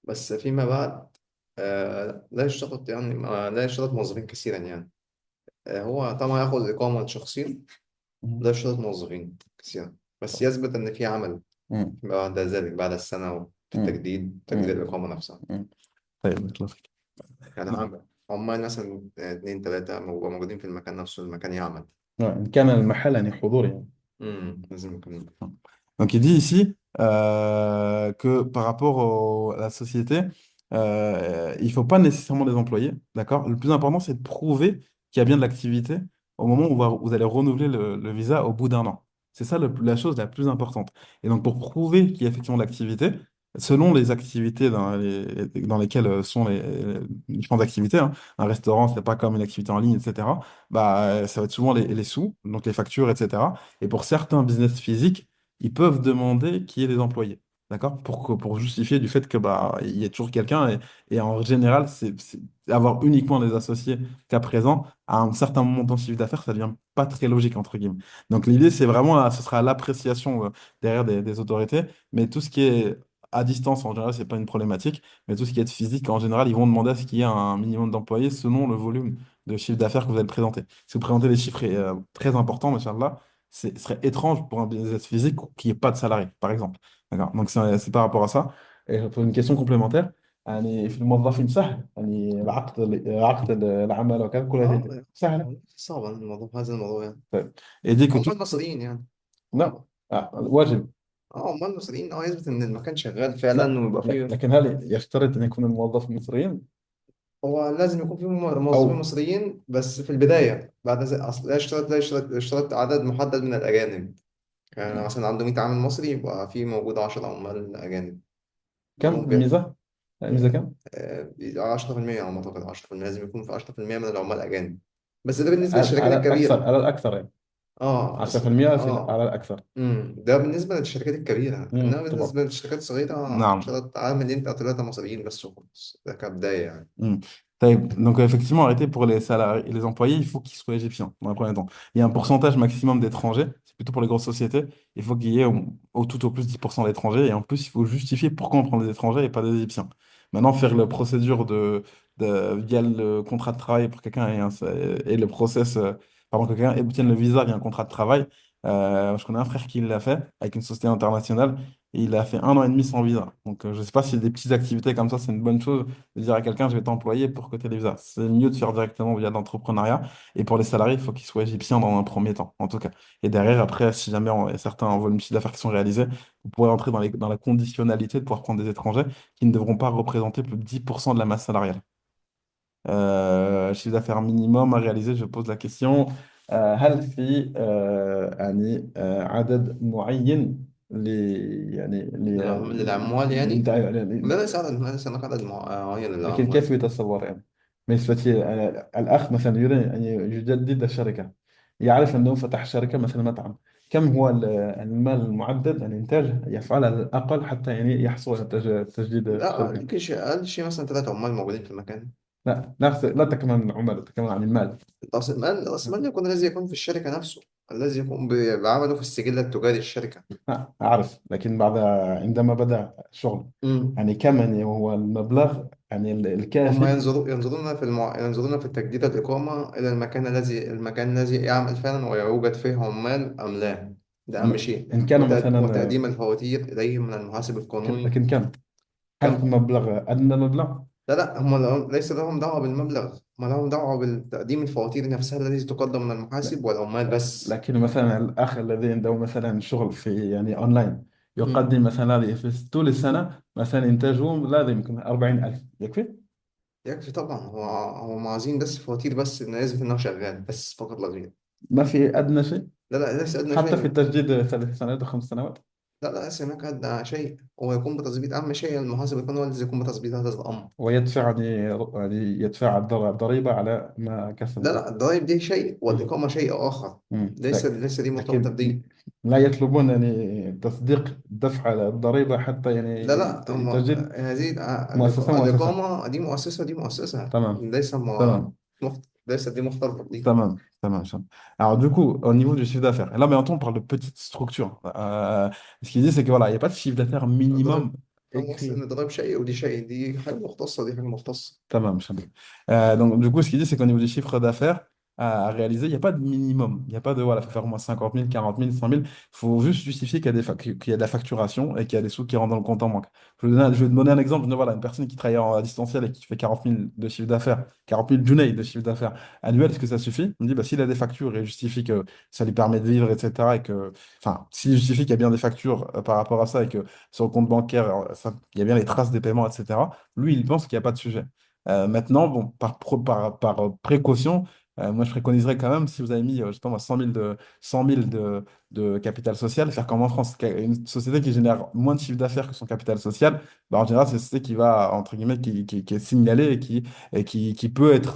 بس فيما بعد لا يشترط يعني لا يشترط موظفين كثيرا يعني. هو طبعا ياخذ إقامة شخصين. لا مم. يشترط موظفين كثيرا، بس يثبت إن في عمل مم. بعد ذلك بعد السنة في مم. تجديد مم. الإقامة نفسها. مم. طيب بارك الله فيك. يعني نعم. عمال مثلا اتنين تلاتة موجودين في المكان نفسه، المكان يعمل. إن كان المحل يعني حضور يعني. لازم يكون. Donc il dit ici que par rapport à la société, il ne faut pas nécessairement des employés, d'accord? Le plus important, c'est de prouver qu'il y a bien de l'activité au moment où vous allez renouveler le visa au bout d'un an. C'est ça la chose la plus importante. Et donc pour prouver qu'il y a effectivement de l'activité, selon les activités dans lesquelles sont les différentes activités, hein, un restaurant, c'est pas comme une activité en ligne, etc. Bah, ça va être souvent les sous, donc les factures, etc. Et pour certains business physiques, ils peuvent demander qu'il y ait des employés. D'accord? Pour justifier du fait que bah, il y a toujours quelqu'un et en général, avoir uniquement des associés qu'à présent, à un certain montant de chiffre d'affaires, ça devient pas très logique, entre guillemets. Donc l'idée, c'est vraiment, ce sera l'appréciation derrière des autorités, mais tout ce qui est à distance, en général, c'est pas une problématique, mais tout ce qui est physique, en général, ils vont demander à ce qu'il y ait un minimum d'employés selon le volume de chiffre d'affaires que vous allez présenter. Si vous présentez des chiffres très importants, machallah, ce serait étrange pour un business physique qu'il n'y ait pas de salarié, par exemple. D'accord? Donc, c'est par rapport à ça. Et je pose une question complémentaire. يعني في الموظفين سهل يعني عقد العمل وكذا كلها اه سهلة. صعب الموضوع، هذا الموضوع يعني. طيب et dès que tout عمال مصريين يعني. لا واجب اه عمال مصريين، يثبت ان المكان شغال فعلا لا ويبقى فيه. لكن هل يشترط أن يكون الموظف مصريا هو لازم يكون فيه موظفين أو مصريين بس في البداية. بعد اصل لا يشترط عدد محدد من الأجانب. يعني مثلا عنده 100 عامل مصري يبقى في موجود 10 عمال أجانب. كم ممكن. الميزة؟ الميزة كم؟ 10% على ما أعتقد. 10% لازم يكون في 10% من العمال أجانب. بس ده بالنسبة للشركات على الأكثر الكبيرة. على الأكثر يعني اه اصل 10% على اه الأكثر. ده بالنسبة للشركات الكبيرة، إنما طبعا. بالنسبة للشركات الصغيرة نعم. شرط عاملين أو ثلاثة مصريين بس وخلاص، ده كبداية يعني. Hmm. Donc effectivement, arrêter pour les salariés et les employés, il faut qu'ils soient égyptiens dans un premier temps. Il y a un pourcentage maximum d'étrangers, c'est plutôt pour les grosses sociétés. Il faut qu'il y ait tout au plus 10% d'étrangers et en plus, il faut justifier pourquoi on prend des étrangers et pas des Égyptiens. Maintenant, faire la procédure via le contrat de travail pour quelqu'un et le process, pardon, que quelqu'un obtienne le visa via un contrat de travail. Je connais un frère qui l'a fait avec une société internationale et il a fait 1 an et demi sans visa. Donc je ne sais pas si des petites activités comme ça, c'est une bonne chose de dire à quelqu'un, je vais t'employer pour que tu aies les visas. C'est mieux de faire directement via l'entrepreneuriat. Et pour les salariés, il faut qu'ils soient égyptiens dans un premier temps, en tout cas. Et derrière, après, si jamais certains volumes de chiffre d'affaires qui sont réalisés, vous pourrez entrer dans la conditionnalité de pouvoir prendre des étrangers qui ne devront pas représenter plus de 10% de la masse salariale. Chiffre d'affaires minimum à réaliser, je pose la question. هل في يعني عدد معين يعني للعمال يعني. لا، يعني ليس هناك عدد معين لكن للعمال. كيف يتصور يعني بالنسبة لي الأخ مثلا يريد أن يجدد الشركة، يعرف أنه فتح شركة مثلا مطعم، كم هو المال المعدل الإنتاج يفعل على الأقل حتى يعني يحصل على تجديد لا، الشركة؟ يمكن أقل شيء مثلا 3 عمال موجودين في المكان. لا تكلم عن العملاء، تكلم عن المال. رأس المال يكون الذي يكون في الشركة نفسه، الذي يقوم بعمله في السجل التجاري للشركة. أعرف، لكن بعد عندما بدأ الشغل امم يعني كم يعني هو المبلغ يعني هم الكافي؟ ينظرون في تجديد الإقامة إلى المكان الذي يعمل فعلا ويوجد فيه عمال أم لا. ده أهم شيء، إن كانوا مثلا، وتقديم الفواتير إليهم من المحاسب القانوني. لكن كم؟ هل في كم؟ مبلغ أدنى مبلغ؟ لا لا، ليس لهم دعوة بالمبلغ، هم لهم دعوة بتقديم الفواتير نفسها التي تقدم من المحاسب والعمال بس. لكن مثلا الأخ الذي عنده مثلا شغل في يعني أونلاين مم. يقدم مثلا هذه في طول السنة مثلا إنتاجه لازم يمكن 40,000 يكفي؟ يكفي طبعا. هو معازين بس فواتير بس، إن يثبت إنه شغال بس فقط لا غير. ما في أدنى شيء؟ لا لا، ليس أدنى حتى في شيء. التجديد 3 سنوات و5 سنوات؟ لا لا، ليس هناك أدنى شيء. هو يقوم بتظبيط أهم شيء، المحاسب القانوني هو الذي يقوم بتظبيط هذا الأمر. ويدفع يعني يدفع الضريبة على ما لا كسب. لا، الضرائب دي شيء والإقامة شيء آخر. ليس دي مرتبطة لكن بدي. لا يطلبون يعني تصديق دفع الضريبة حتى لا يعني لا، هم تجديد هذه مؤسسة. الإقامة دي مؤسسة، دي مؤسسة. تمام. تمام. ليس دي مختلطة بدي. Ça marche. Alors du coup, au niveau du chiffre d'affaires, et là maintenant on parle de petite structure. Ce qu'il dit, c'est que voilà, il n'y a pas de chiffre d'affaires minimum الضرائب، écrit. إن الضرائب شيء ودي شيء، دي حاجة مختصة ودي حاجة مختصة. Tamam, Chabé. Donc, du coup, ce qu'il dit, c'est qu'au niveau du chiffre d'affaires à réaliser, il n'y a pas de minimum. Il n'y a pas de, voilà, il faut faire au moins 50 000, 40 000, 100 000. Il faut juste justifier qu'il y a qu'il y a de la facturation et qu'il y a des sous qui rentrent dans le compte en banque. Je vais te donner un exemple. Voilà, une personne qui travaille à distanciel et qui fait 40 000 de chiffre d'affaires, 40 000 junais de chiffre d'affaires annuel, est-ce que ça suffit? Il me dit, bah, s'il a des factures et justifie que ça lui permet de vivre, etc., et que, enfin, s'il justifie qu'il y a bien des factures par rapport à ça et que sur le compte bancaire, il y a bien les traces des paiements, etc., lui, il pense qu'il n'y a pas de sujet. Maintenant, bon, par précaution, moi je préconiserais quand même, si vous avez mis, je sais pas moi, 100 000 de capital social, faire comme en France. Une société qui génère moins de chiffre d'affaires que son capital social, bah, en général, c'est une société qui va, entre guillemets, qui est signalée et qui peut être,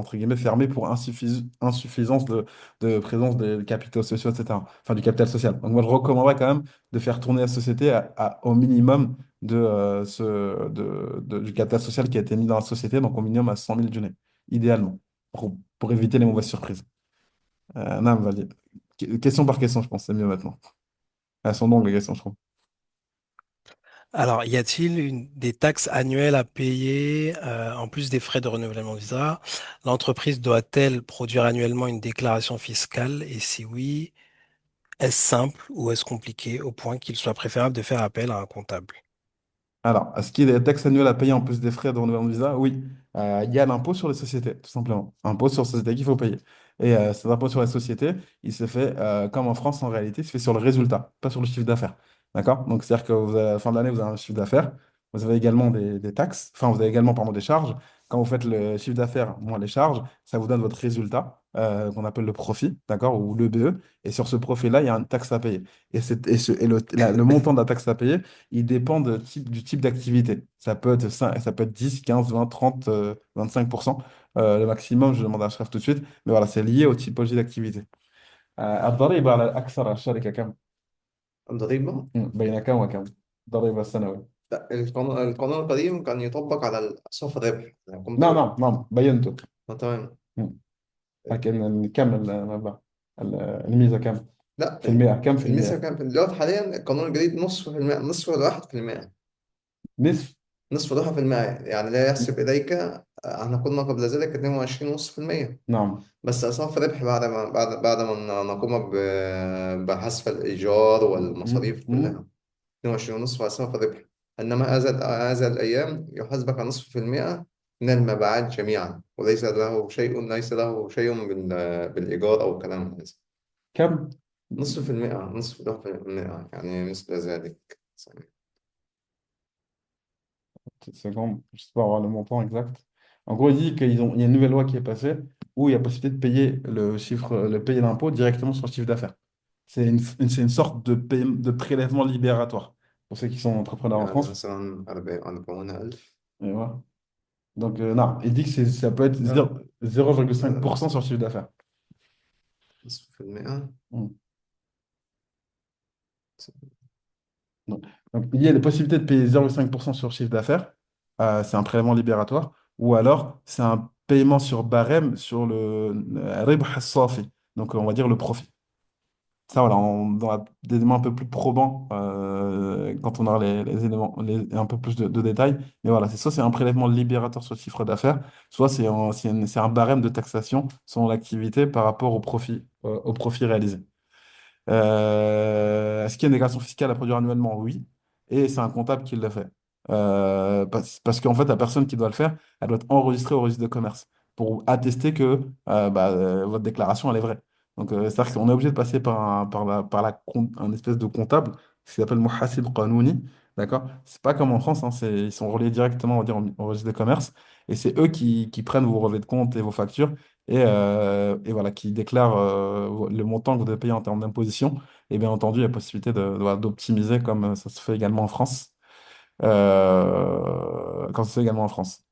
entre guillemets, fermée pour insuffisance de présence des capitaux sociaux, etc. Enfin, du capital social. Donc moi, je recommanderais quand même de faire tourner la société au minimum du capital social qui a été mis dans la société, donc au minimum à 100 000 Junais, idéalement, pour éviter les mauvaises surprises. Non, vas-y. Question par question, je pense, c'est mieux maintenant. Elles sont longues, les questions, je trouve. Alors, y a-t-il des taxes annuelles à payer en plus des frais de renouvellement de visa? L'entreprise doit-elle produire annuellement une déclaration fiscale? Et si oui, est-ce simple ou est-ce compliqué au point qu'il soit préférable de faire appel à un comptable? Alors, est-ce qu'il y a des taxes annuelles à payer en plus des frais de renouvellement de visa? Oui. Il y a l'impôt sur les sociétés, tout simplement. Impôt sur les sociétés qu'il faut payer. Et cet impôt sur les sociétés, il se fait, comme en France en réalité, il se fait sur le résultat, pas sur le chiffre d'affaires. D'accord? Donc, c'est-à-dire que à la fin de l'année, vous avez un chiffre d'affaires, vous avez également des taxes, enfin, vous avez également, pardon, des charges. Quand vous faites le chiffre d'affaires moins les charges, ça vous donne votre résultat, qu'on appelle le profit, d'accord, ou le BE. Et sur ce profit-là, il y a une taxe à payer. Et le montant de la taxe à payer, il dépend du type d'activité. Ça peut être 10, 15, 20, 30, 25%. Le maximum, je demande à Ashraf tout de suite. Mais voilà, c'est lié au typologie d'activité. الضريبة على أكثر الشركة كم؟ الضريبة. بين كم وكم؟ الضريبة السنوية. لا، القانون القديم كان يطبق على صافي الربح، يعني قمت نعم نعم نعم بينته. تمام. مم. لكن كم المبلغ؟ الميزة كم؟ لا، في المئة كم في في الميزة المئة؟ كان في دلوقتي حاليا القانون الجديد نصف في المئة، نصف ولا 1%. نصف. نصف ولا 1%، يعني لا يحسب إليك. احنا كنا قبل ذلك 22.5%. نعم. بس صافي الربح بعد ما نقوم بحذف الإيجار مم. والمصاريف مم. كلها. 22.5 على صافي الربح. إنما هذا الأيام يحاسبك على نصف في المئة من المبيعات جميعا، ليس له شيء بالإيجار أو الكلام هذا. كم؟ نصف في المئة، نصف في المئة، يعني مثل ذلك. Petite seconde, je sais pas avoir le montant exact. En gros, il dit il y a une nouvelle loi qui est passée. où il y a possibilité de payer payer l'impôt directement sur le chiffre d'affaires. C'est une sorte de prélèvement libératoire pour ceux qui sont entrepreneurs en يعني France. مثلا 40,000. Et voilà. Donc, non, il dit que ça peut être لا 0,5% sur مثلا le chiffre d'affaires. نصف في المئة. Mm. Donc, il y a les possibilités de payer 0,5% sur le chiffre d'affaires. C'est un prélèvement libératoire. Ou alors, c'est un paiement sur barème sur le ribh as-safi. Donc, on va dire le profit. Ça, voilà, on aura des éléments un peu plus probants quand on aura les éléments, un peu plus de détails. Mais voilà, c'est soit c'est un prélèvement libérateur sur le chiffre d'affaires, soit c'est un barème de taxation selon l'activité par rapport au profit réalisé. Est-ce qu'il y a une déclaration fiscale à produire annuellement? Oui. Et c'est un comptable qui le fait. Parce qu'en fait, la personne qui doit le faire, elle doit être enregistrée au registre de commerce pour attester que votre déclaration, elle est vraie. Donc, c'est-à-dire qu'on est obligé de passer un espèce de comptable, ce qui s'appelle Muhasib Qanouni. D'accord? C'est pas comme en France, hein, ils sont reliés directement, on va dire, au registre de commerce. Et c'est eux qui prennent vos relevés de compte et vos factures et voilà, qui déclare le montant que vous devez payer en termes d'imposition. Et bien entendu, il y a possibilité voilà, d'optimiser comme ça se fait également en France. Quand ça se fait également en France.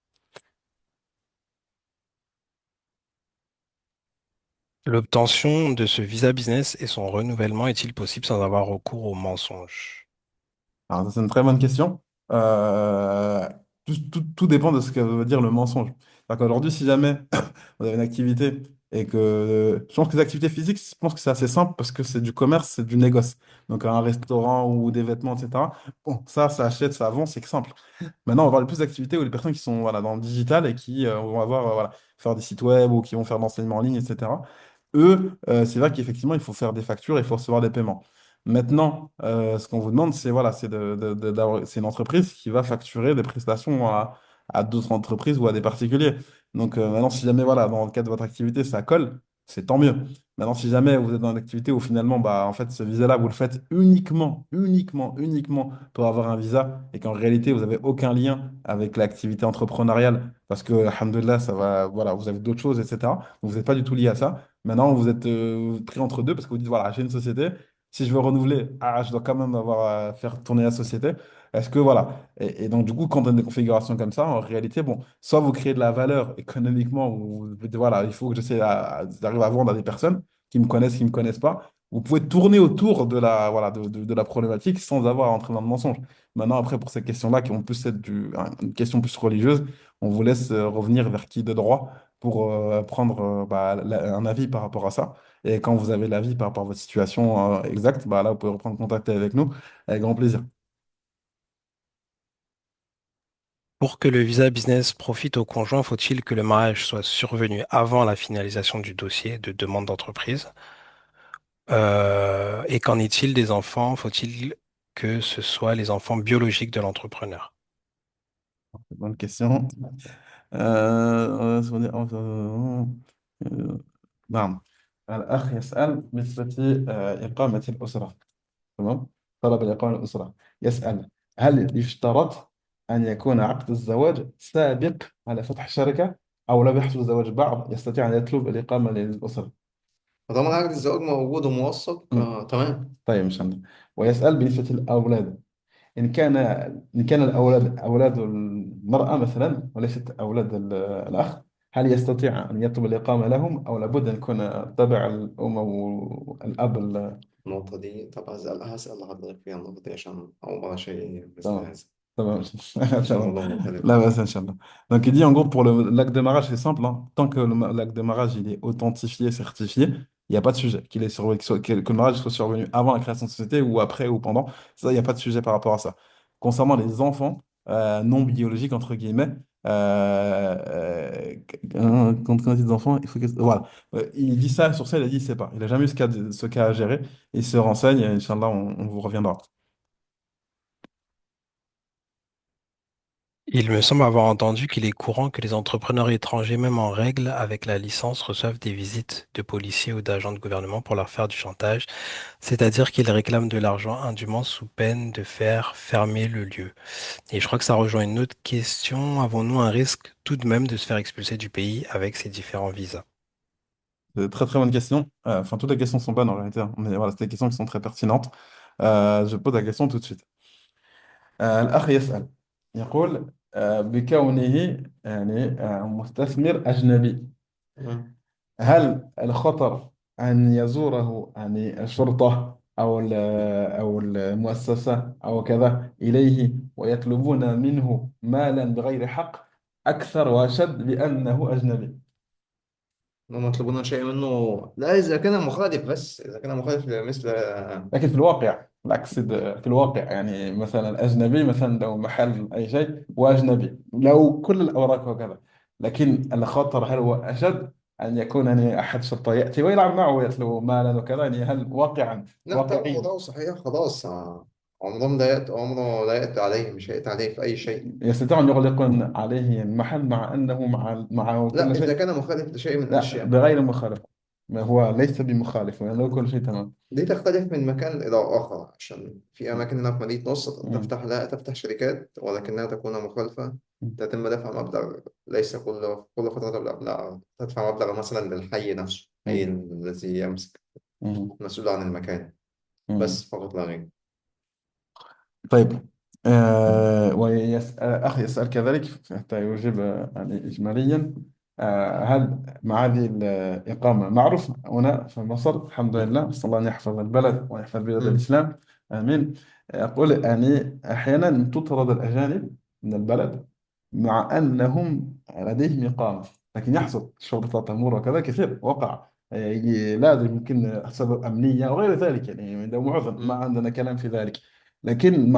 L'obtention de ce visa business et son renouvellement est-il possible sans avoir recours au mensonge? Alors, ça, c'est une très bonne question. Euh, tout dépend de ce que veut dire le mensonge. C'est-à-dire qu'aujourd'hui, si jamais vous avez une activité et que je pense que les activités physiques, je pense que c'est assez simple parce que c'est du commerce, c'est du négoce. Donc, un restaurant ou des vêtements, etc. Bon, ça achète, ça vend, c'est simple. Maintenant, on va voir les plus d'activités où les personnes qui sont voilà, dans le digital et qui vont avoir, voilà, faire des sites web ou qui vont faire de l'enseignement en ligne, etc. Eux, c'est vrai qu'effectivement, il faut faire des factures, il faut recevoir des paiements. Maintenant, ce qu'on vous demande, c'est voilà, c'est une entreprise qui va facturer des prestations à d'autres entreprises ou à des particuliers. Donc maintenant, si jamais voilà, dans le cadre de votre activité, ça colle, c'est tant mieux. Maintenant, si jamais vous êtes dans une activité où finalement, bah, en fait, ce visa-là, vous le faites uniquement pour avoir un visa et qu'en réalité, vous n'avez aucun lien avec l'activité entrepreneuriale parce que, alhamdoulilah, ça va, voilà, vous avez d'autres choses, etc. Donc, vous n'êtes pas du tout lié à ça. Maintenant, vous êtes pris entre deux parce que vous dites, voilà, j'ai une société. Si je veux renouveler, je dois quand même avoir à faire tourner la société. Est-ce que, voilà. Et donc, du coup, quand on a des configurations comme ça, en réalité, bon, soit vous créez de la valeur économiquement, ou vous dites, voilà, il faut que j'essaie d'arriver à vendre à des personnes qui me connaissent pas. Vous pouvez tourner autour de voilà, de la problématique sans avoir à entrer dans le mensonge. Maintenant, après, pour ces questions-là, qui ont plus être une question plus religieuse, on vous laisse revenir vers qui de droit pour prendre bah, un avis par rapport à ça. Et quand vous avez l'avis par rapport à votre situation exacte, bah, là, vous pouvez reprendre contact avec nous avec grand plaisir. Pour que le visa business profite au conjoint, faut-il que le mariage soit survenu avant la finalisation du dossier de demande d'entreprise? Et qu'en est-il des enfants? Faut-il que ce soit les enfants biologiques de l'entrepreneur? Bonne question. آه، نعم الأخ يسأل بالنسبة إقامة الأسرة. تمام. طلب الإقامة الأسرة يسأل هل يشترط أن يكون عقد الزواج سابق على فتح شركة أو لم يحصل الزواج بعد يستطيع أن يطلب الإقامة للأسرة. فطالما عقد الزواج موجود وموثق مم. تمام. طيب إن شاء الله. ويسأل بالنسبة للأولاد إن كان الأولاد أولاد المرأة مثلا وليست أولاد الأخ، هل يستطيع أن يطلب الإقامة لهم أو لابد أن يكون تبع الأم أو الأب النقطة دي طب هسأل لحضرتك فيها النقطة دي عشان أول مرة شيء مثل تمام. هذا. تمام. إن شاء عشان الله. الموضوع مختلف. لا بأس إن شاء الله. Donc il dit en gros pour l'acte de mariage c'est simple, hein. Tant que l'acte de mariage il est authentifié, certifié, il n'y a pas de sujet. Que le mariage soit survenu avant la création de société ou après ou pendant, ça il n'y a pas de sujet par rapport à ça. Concernant les enfants non biologiques entre guillemets, quand on dit des enfants, il faut que voilà. Il dit ça sur ça, il a dit il sait pas. Il a jamais eu ce cas à gérer. Il se renseigne et Inch'Allah on vous reviendra. Il me semble avoir entendu qu'il est courant que les entrepreneurs étrangers, même en règle avec la licence, reçoivent des visites de policiers ou d'agents de gouvernement pour leur faire du chantage, c'est-à-dire qu'ils réclament de l'argent indûment sous peine de faire fermer le lieu. Et je crois que ça rejoint une autre question. Avons-nous un risque tout de même de se faire expulser du pays avec ces différents visas? Très très bonne question. Enfin, toutes les questions sont bonnes en réalité, hein, mais voilà, c'est des questions qui sont très pertinentes. Je pose la question tout de suite. الأخ يسأل يقول بكونه يعني مستثمر أجنبي، تمام. هل الخطر أن يزوره يعني الشرطة أو المؤسسة أو كذا إليه ويطلبون منه مالا بغير حق أكثر وأشد لأنه أجنبي؟ هم يطلبون شيء منه؟ لا، إذا كان مخالف، بس إذا كان مخالف مثل. لكن في الواقع العكس، في الواقع يعني مثلا أجنبي، مثلا لو محل أي شيء وأجنبي لو كل الأوراق وكذا، لكن الخطر هل هو أشد أن يكون يعني أحد الشرطة يأتي ويلعب معه ويطلب مالا وكذا، يعني هل واقعا لا، طالما واقعيا وضعه صحيح خلاص. عمرهم لا يأتي عليه، مش هيأتي عليه في أي شيء. يستطيع أن يغلقون عليه المحل مع أنه معه كل لا، إذا شيء؟ كان مخالف لشيء من لا، الأشياء. بغير مخالفة، ما هو ليس بمخالف يعني له كل شيء تمام. دي تختلف من مكان إلى آخر، عشان في أماكن هنا في مدينة نصر مم. تفتح شركات ولكنها تكون مخالفة. تتم دفع مبلغ، ليس كل فترة لا تدفع مبلغ مثلا للحي نفسه، الحي مم. الذي يمسك مم. مسؤول عن المكان. مم. بس فقط لا غير. طيب، ويسأل أخي يسأل كذلك حتى يجيب يعني إجماليا. هل مع هذه الإقامة معروف هنا في مصر الحمد لله، صلى الله أن يحفظ البلد ويحفظ بلاد مم. الإسلام، آمين. يقول يعني أحيانا تطرد الأجانب من البلد مع أنهم لديهم إقامة، لكن يحصل الشرطة تمر وكذا كثير وقع. لازم يمكن أسباب أمنية وغير ذلك، يعني لو معظم ما مم. عندنا كلام في ذلك، لكن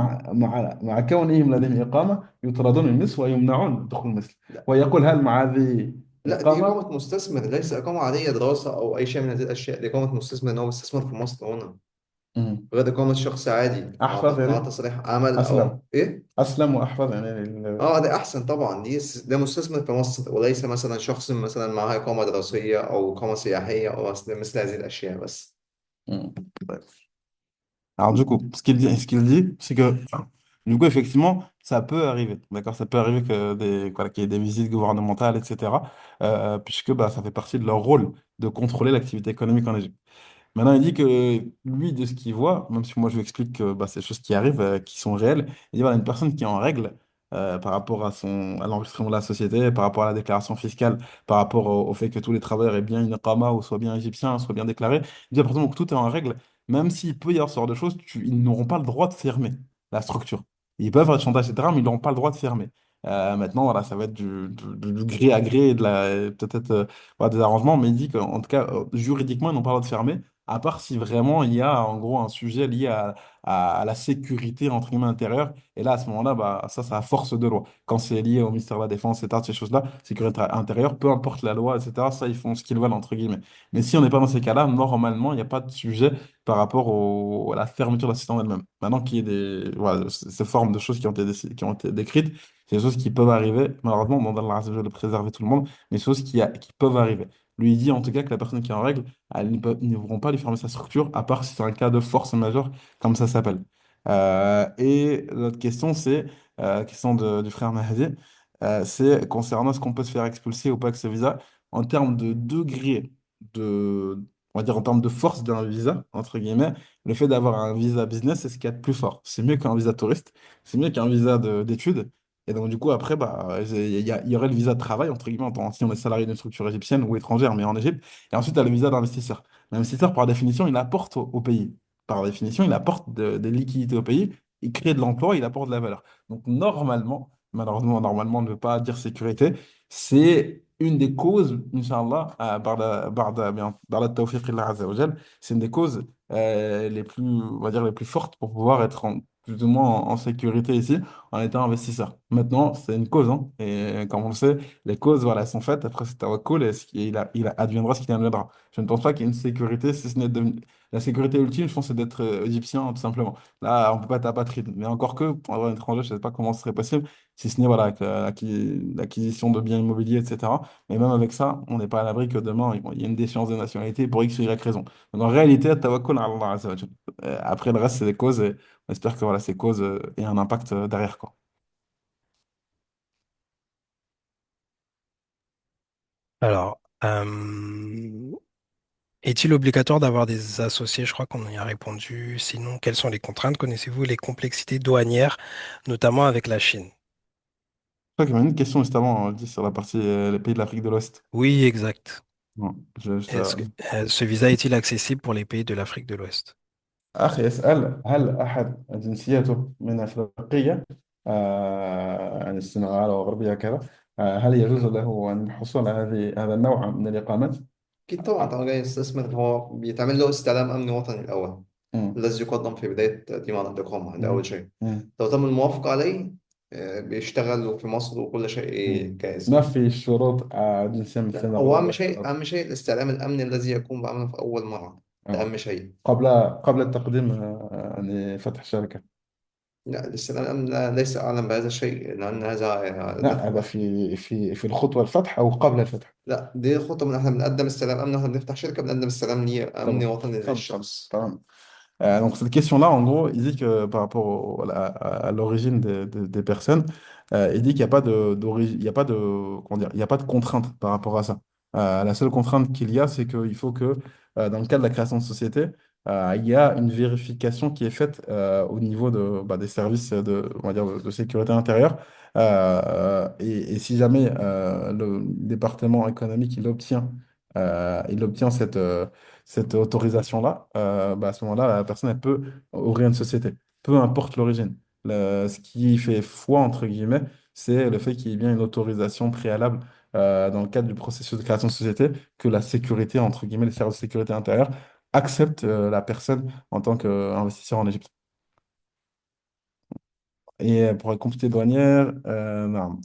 مع كونهم لديهم إقامة يطردون من مصر ويمنعون دخول مصر. لا، ويقول هل مع هذه لا، دي الإقامة؟ إقامة مستثمر، ليس إقامة عادية دراسة أو أي شيء من هذه الأشياء. دي إقامة مستثمر، إن هو بيستثمر في مصر هنا، مم. غير إقامة شخص عادي أحفظ مع يعني، تصريح عمل أسلم، أو إيه. أسلم وأحفظ يعني ده احسن طبعا. ده مستثمر في مصر، وليس مثلا شخص مثلا معاه اقامه دراسيه او اقامه سياحيه او مثل هذه الاشياء بس. مم. طيب. Alors du coup, ce qu'il dit, c'est que, enfin, du coup, effectivement, ça peut arriver, d'accord? Ça peut arriver voilà, qu'il y ait des visites gouvernementales, etc., puisque bah, ça fait partie de leur rôle de contrôler l'activité économique en Égypte. Maintenant, il dit que lui, de ce qu'il voit, même si moi je lui explique que bah, c'est des choses qui arrivent, qui sont réelles, il dit voilà, une personne qui est en règle par rapport à l'enregistrement de la société, par rapport à la déclaration fiscale, par rapport au fait que tous les travailleurs aient bien une Iqama ou soient bien égyptiens, soient bien déclarés, il dit à partir du moment où tout est en règle, même s'il peut y avoir ce genre de choses, ils n'auront pas le droit de fermer la structure. Ils peuvent faire du chantage, etc., mais ils n'auront pas le droit de fermer. Maintenant, voilà, ça va être du gré à gré, peut-être voilà, des arrangements, mais il dit qu'en tout cas, juridiquement, ils n'ont pas le droit de fermer à part si vraiment il y a en gros un sujet lié à la sécurité entre guillemets intérieure. Et là, à ce moment-là, bah, ça a force de loi. Quand c'est lié au ministère de la Défense, etc., ces choses-là, sécurité intérieure, peu importe la loi, etc., ça, ils font ce qu'ils veulent, entre guillemets. Mais si on n'est pas dans ces cas-là, normalement, il n'y a pas de sujet par rapport à la fermeture de la cité en elle-même. Maintenant qu'il y ait voilà, ces formes de choses qui ont été décrites, c'est des choses qui peuvent arriver. Malheureusement, bon, Allah Azza wa Jalla veut préserver tout le monde, mais des choses qui peuvent arriver. Lui, il dit en tout cas que la personne qui est en règle, ils ne pourront pas lui fermer sa structure, à part si c'est un cas de force majeure, comme ça s'appelle. Et l'autre question, c'est, question du frère Mahdi, c'est concernant ce qu'on peut se faire expulser ou pas avec ce visa, en termes de degré, de, on va dire en termes de force d'un visa, entre guillemets, le fait d'avoir un visa business, c'est ce qu'il y a de plus fort. C'est mieux qu'un visa touriste, c'est mieux qu'un visa d'études. Et donc, du coup, après, bah, il y aurait le visa de travail, entre guillemets, si on est salarié d'une structure égyptienne ou étrangère, mais en Égypte. Et ensuite, tu as le visa d'investisseur. L'investisseur, par définition, il apporte au pays. Par définition, il apporte des liquidités au pays, il crée de l'emploi, il apporte de la valeur. Donc, normalement, malheureusement, normalement, on ne veut pas dire sécurité, c'est une des causes, Inch'Allah, Barda Tawfiq Allah Azza wa Jal, c'est une des causes les plus, on va dire, les plus fortes pour pouvoir être plus ou moins en sécurité ici en étant investisseur. Maintenant, c'est une cause, hein, et comme on le sait, les causes, voilà, elles sont faites. Après, c'est tawakkul et adviendra ce qu'il adviendra. Je ne pense pas qu'il y ait une sécurité, si ce n'est la sécurité ultime, je pense, c'est d'être égyptien, tout simplement. Là, on peut pas être apatride. Mais encore que, pour avoir un étranger, je ne sais pas comment ce serait possible, si ce n'est voilà, avec, l'acquisition de biens immobiliers, etc. Mais même avec ça, on n'est pas à l'abri que demain, il y ait une déchéance de nationalité pour X ou Y raison. Donc en réalité, tawakkul ala Allah azza wa jal. Après, le reste, c'est des causes et on espère que voilà, ces causes aient un impact derrière, quoi. Alors, Est-il obligatoire d'avoir des associés? Je crois qu'on y a répondu. Sinon, quelles sont les contraintes? Connaissez-vous les complexités douanières, notamment avec la Chine? Je crois qu'il y avait une question juste avant, on dit sur la partie les pays de l'Afrique de l'Ouest. Oui, exact. Non, Est-ce que ce visa est-il accessible pour les pays de l'Afrique de l'Ouest? أخي يسأل هل أحد جنسيته من أفريقية يعني السنغال أو غربية كذا هل يجوز له أن الحصول على هذا النوع من الإقامات؟ أكيد طبعا طالما جاي يستثمر هو بيتعمل له استعلام أمني وطني الأول مم. الذي يقدم في بداية تقديم على الإقامة ده مم. أول شيء. مم. لو تم الموافقة عليه بيشتغل في مصر وكل شيء مم. جاهز ما يعني. في شروط جنسية من لا، السنغال هو أهم غربية شيء كذا. أهم شيء الاستعلام الأمني الذي يكون بعمله في أول مرة. ده آه. أهم شيء. قبل التقديم يعني فتح شركة. لا، الاستعلام الأمني ليس أعلم بهذا الشيء لأن هذا لا هذا دخل. في الخطوة الفتح أو قبل الفتح. لا، دي خطوة من احنا بنقدم استلام أمني واحنا بنفتح شركة بنقدم استلام ليه أمني تمام وطني تمام تمام للشخص. تمام. Donc cette question-là, en gros, il dit que par rapport à l'origine des personnes, il dit qu'il n'y a pas il y a pas de, comment dire, il y a pas de contrainte par rapport à ça. La seule contrainte qu'il y a, c'est qu'il faut que, dans le cadre de la création de société, il y a une vérification qui est faite au niveau des services on va dire, de sécurité intérieure. Et si jamais le département économique il obtient cette autorisation-là, à ce moment-là, la personne, elle peut ouvrir une société, peu importe l'origine. Ce qui fait foi, entre guillemets, c'est le fait qu'il y ait bien une autorisation préalable dans le cadre du processus de création de société, que la sécurité, entre guillemets, les services de sécurité intérieure acceptent la personne en tant qu'investisseur en Égypte. Et pour les compléter douanières نعم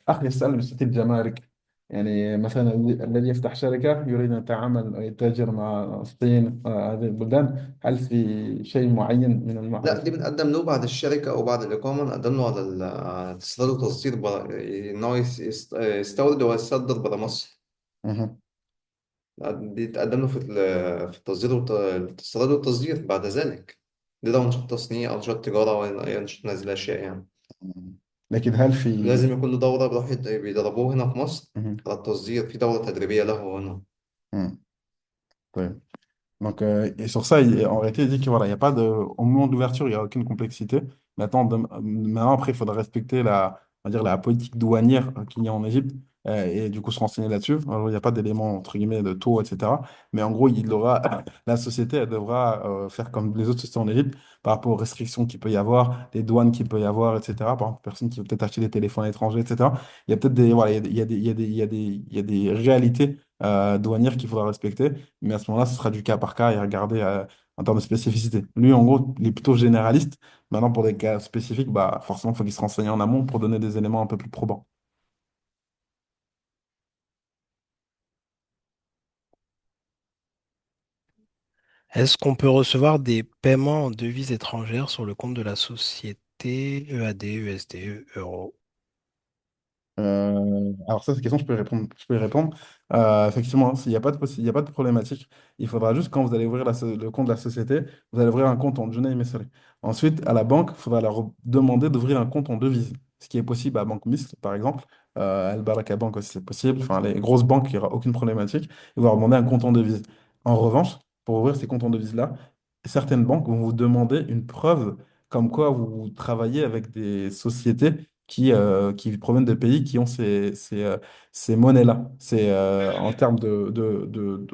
أخي يسأل بشكل الجمارك يعني مثلا الذي يفتح شركة يريد أن يتعامل أو يتاجر مع الصين هذه البلدان هل في شيء معين من لا، دي بنقدم له بعد الشركة أو بعد الإقامة نقدم له على على استيراد وتصدير إن هو يستورد ويصدر برا مصر. مهم. دي تقدم له في التصدير الاستيراد والتصدير بعد ذلك. دي لو أنشطة تصنيع أنشطة تجارة أو أي أنشطة من هذه الأشياء يعني. لكن هل في لازم يكون له دورة بيروح بيدربوه هنا في مصر مهم. على التصدير في دورة تدريبية له هنا. مهم. طيب. Donc, et sur ça, en réalité, il dit que voilà, il y a pas de, au moment d'ouverture, il n'y a aucune complexité. Maintenant, après, il faudra respecter on va dire, la politique douanière qu'il y a en Égypte et du coup se renseigner là-dessus. Alors, il n'y a pas d'éléments, entre guillemets, de taux, etc. Mais en gros, la société, elle devra faire comme les autres sociétés en Égypte par rapport aux restrictions qu'il peut y avoir, les douanes qu'il peut y avoir, etc. Par exemple, personne qui veut peut-être acheter des téléphones étrangers, etc. Il y a peut-être des, voilà, il y a des réalités douanières qu'il faudra respecter. Mais à ce moment-là, ce sera du cas par cas et regarder en termes de spécificité. Lui, en gros, il est plutôt généraliste. Maintenant, pour des cas spécifiques, bah, forcément, il faut qu'il se renseigne en amont pour donner des éléments un peu plus probants. Est-ce qu'on peut recevoir des paiements en devises étrangères sur le compte de la société EAD, USD, euro? Alors ça, cette question, je peux répondre. Je peux y répondre. Effectivement, s'il n'y a pas il y a pas de problématique, il faudra juste, quand vous allez ouvrir le compte de la société, vous allez ouvrir un compte en Junai Messere. Ensuite, à la banque, il faudra leur demander d'ouvrir un compte en devise, ce qui est possible à Banque Misl, par exemple. Al Baraka Bank aussi, c'est possible. Enfin, les grosses banques, il n'y aura aucune problématique. Ils vont leur demander un compte en devise. En revanche, pour ouvrir ces comptes en devise-là, certaines banques vont vous demander une preuve comme quoi vous travaillez avec des sociétés qui proviennent de pays qui ont ces monnaies-là. C'est en termes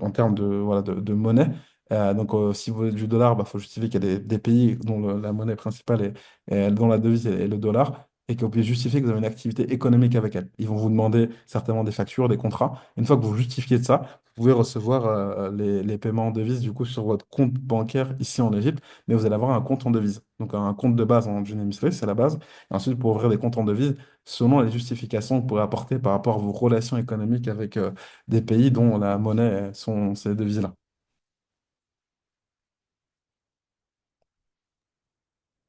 en termes voilà, de monnaie. Donc, si vous voulez du dollar, il faut justifier qu'il y a des pays dont la monnaie principale dont la devise est le dollar, et que vous pouvez justifier que vous avez une activité économique avec elle. Ils vont vous demander certainement des factures, des contrats. Une fois que vous justifiez de ça, vous pouvez recevoir les paiements en devise du coup sur votre compte bancaire ici en Égypte, mais vous allez avoir un compte en devise. Donc un compte de base en Djenné c'est la base. Et ensuite, pour ouvrir des comptes en devise, selon les justifications que vous pourrez apporter par rapport à vos relations économiques avec des pays dont la monnaie sont ces devises-là.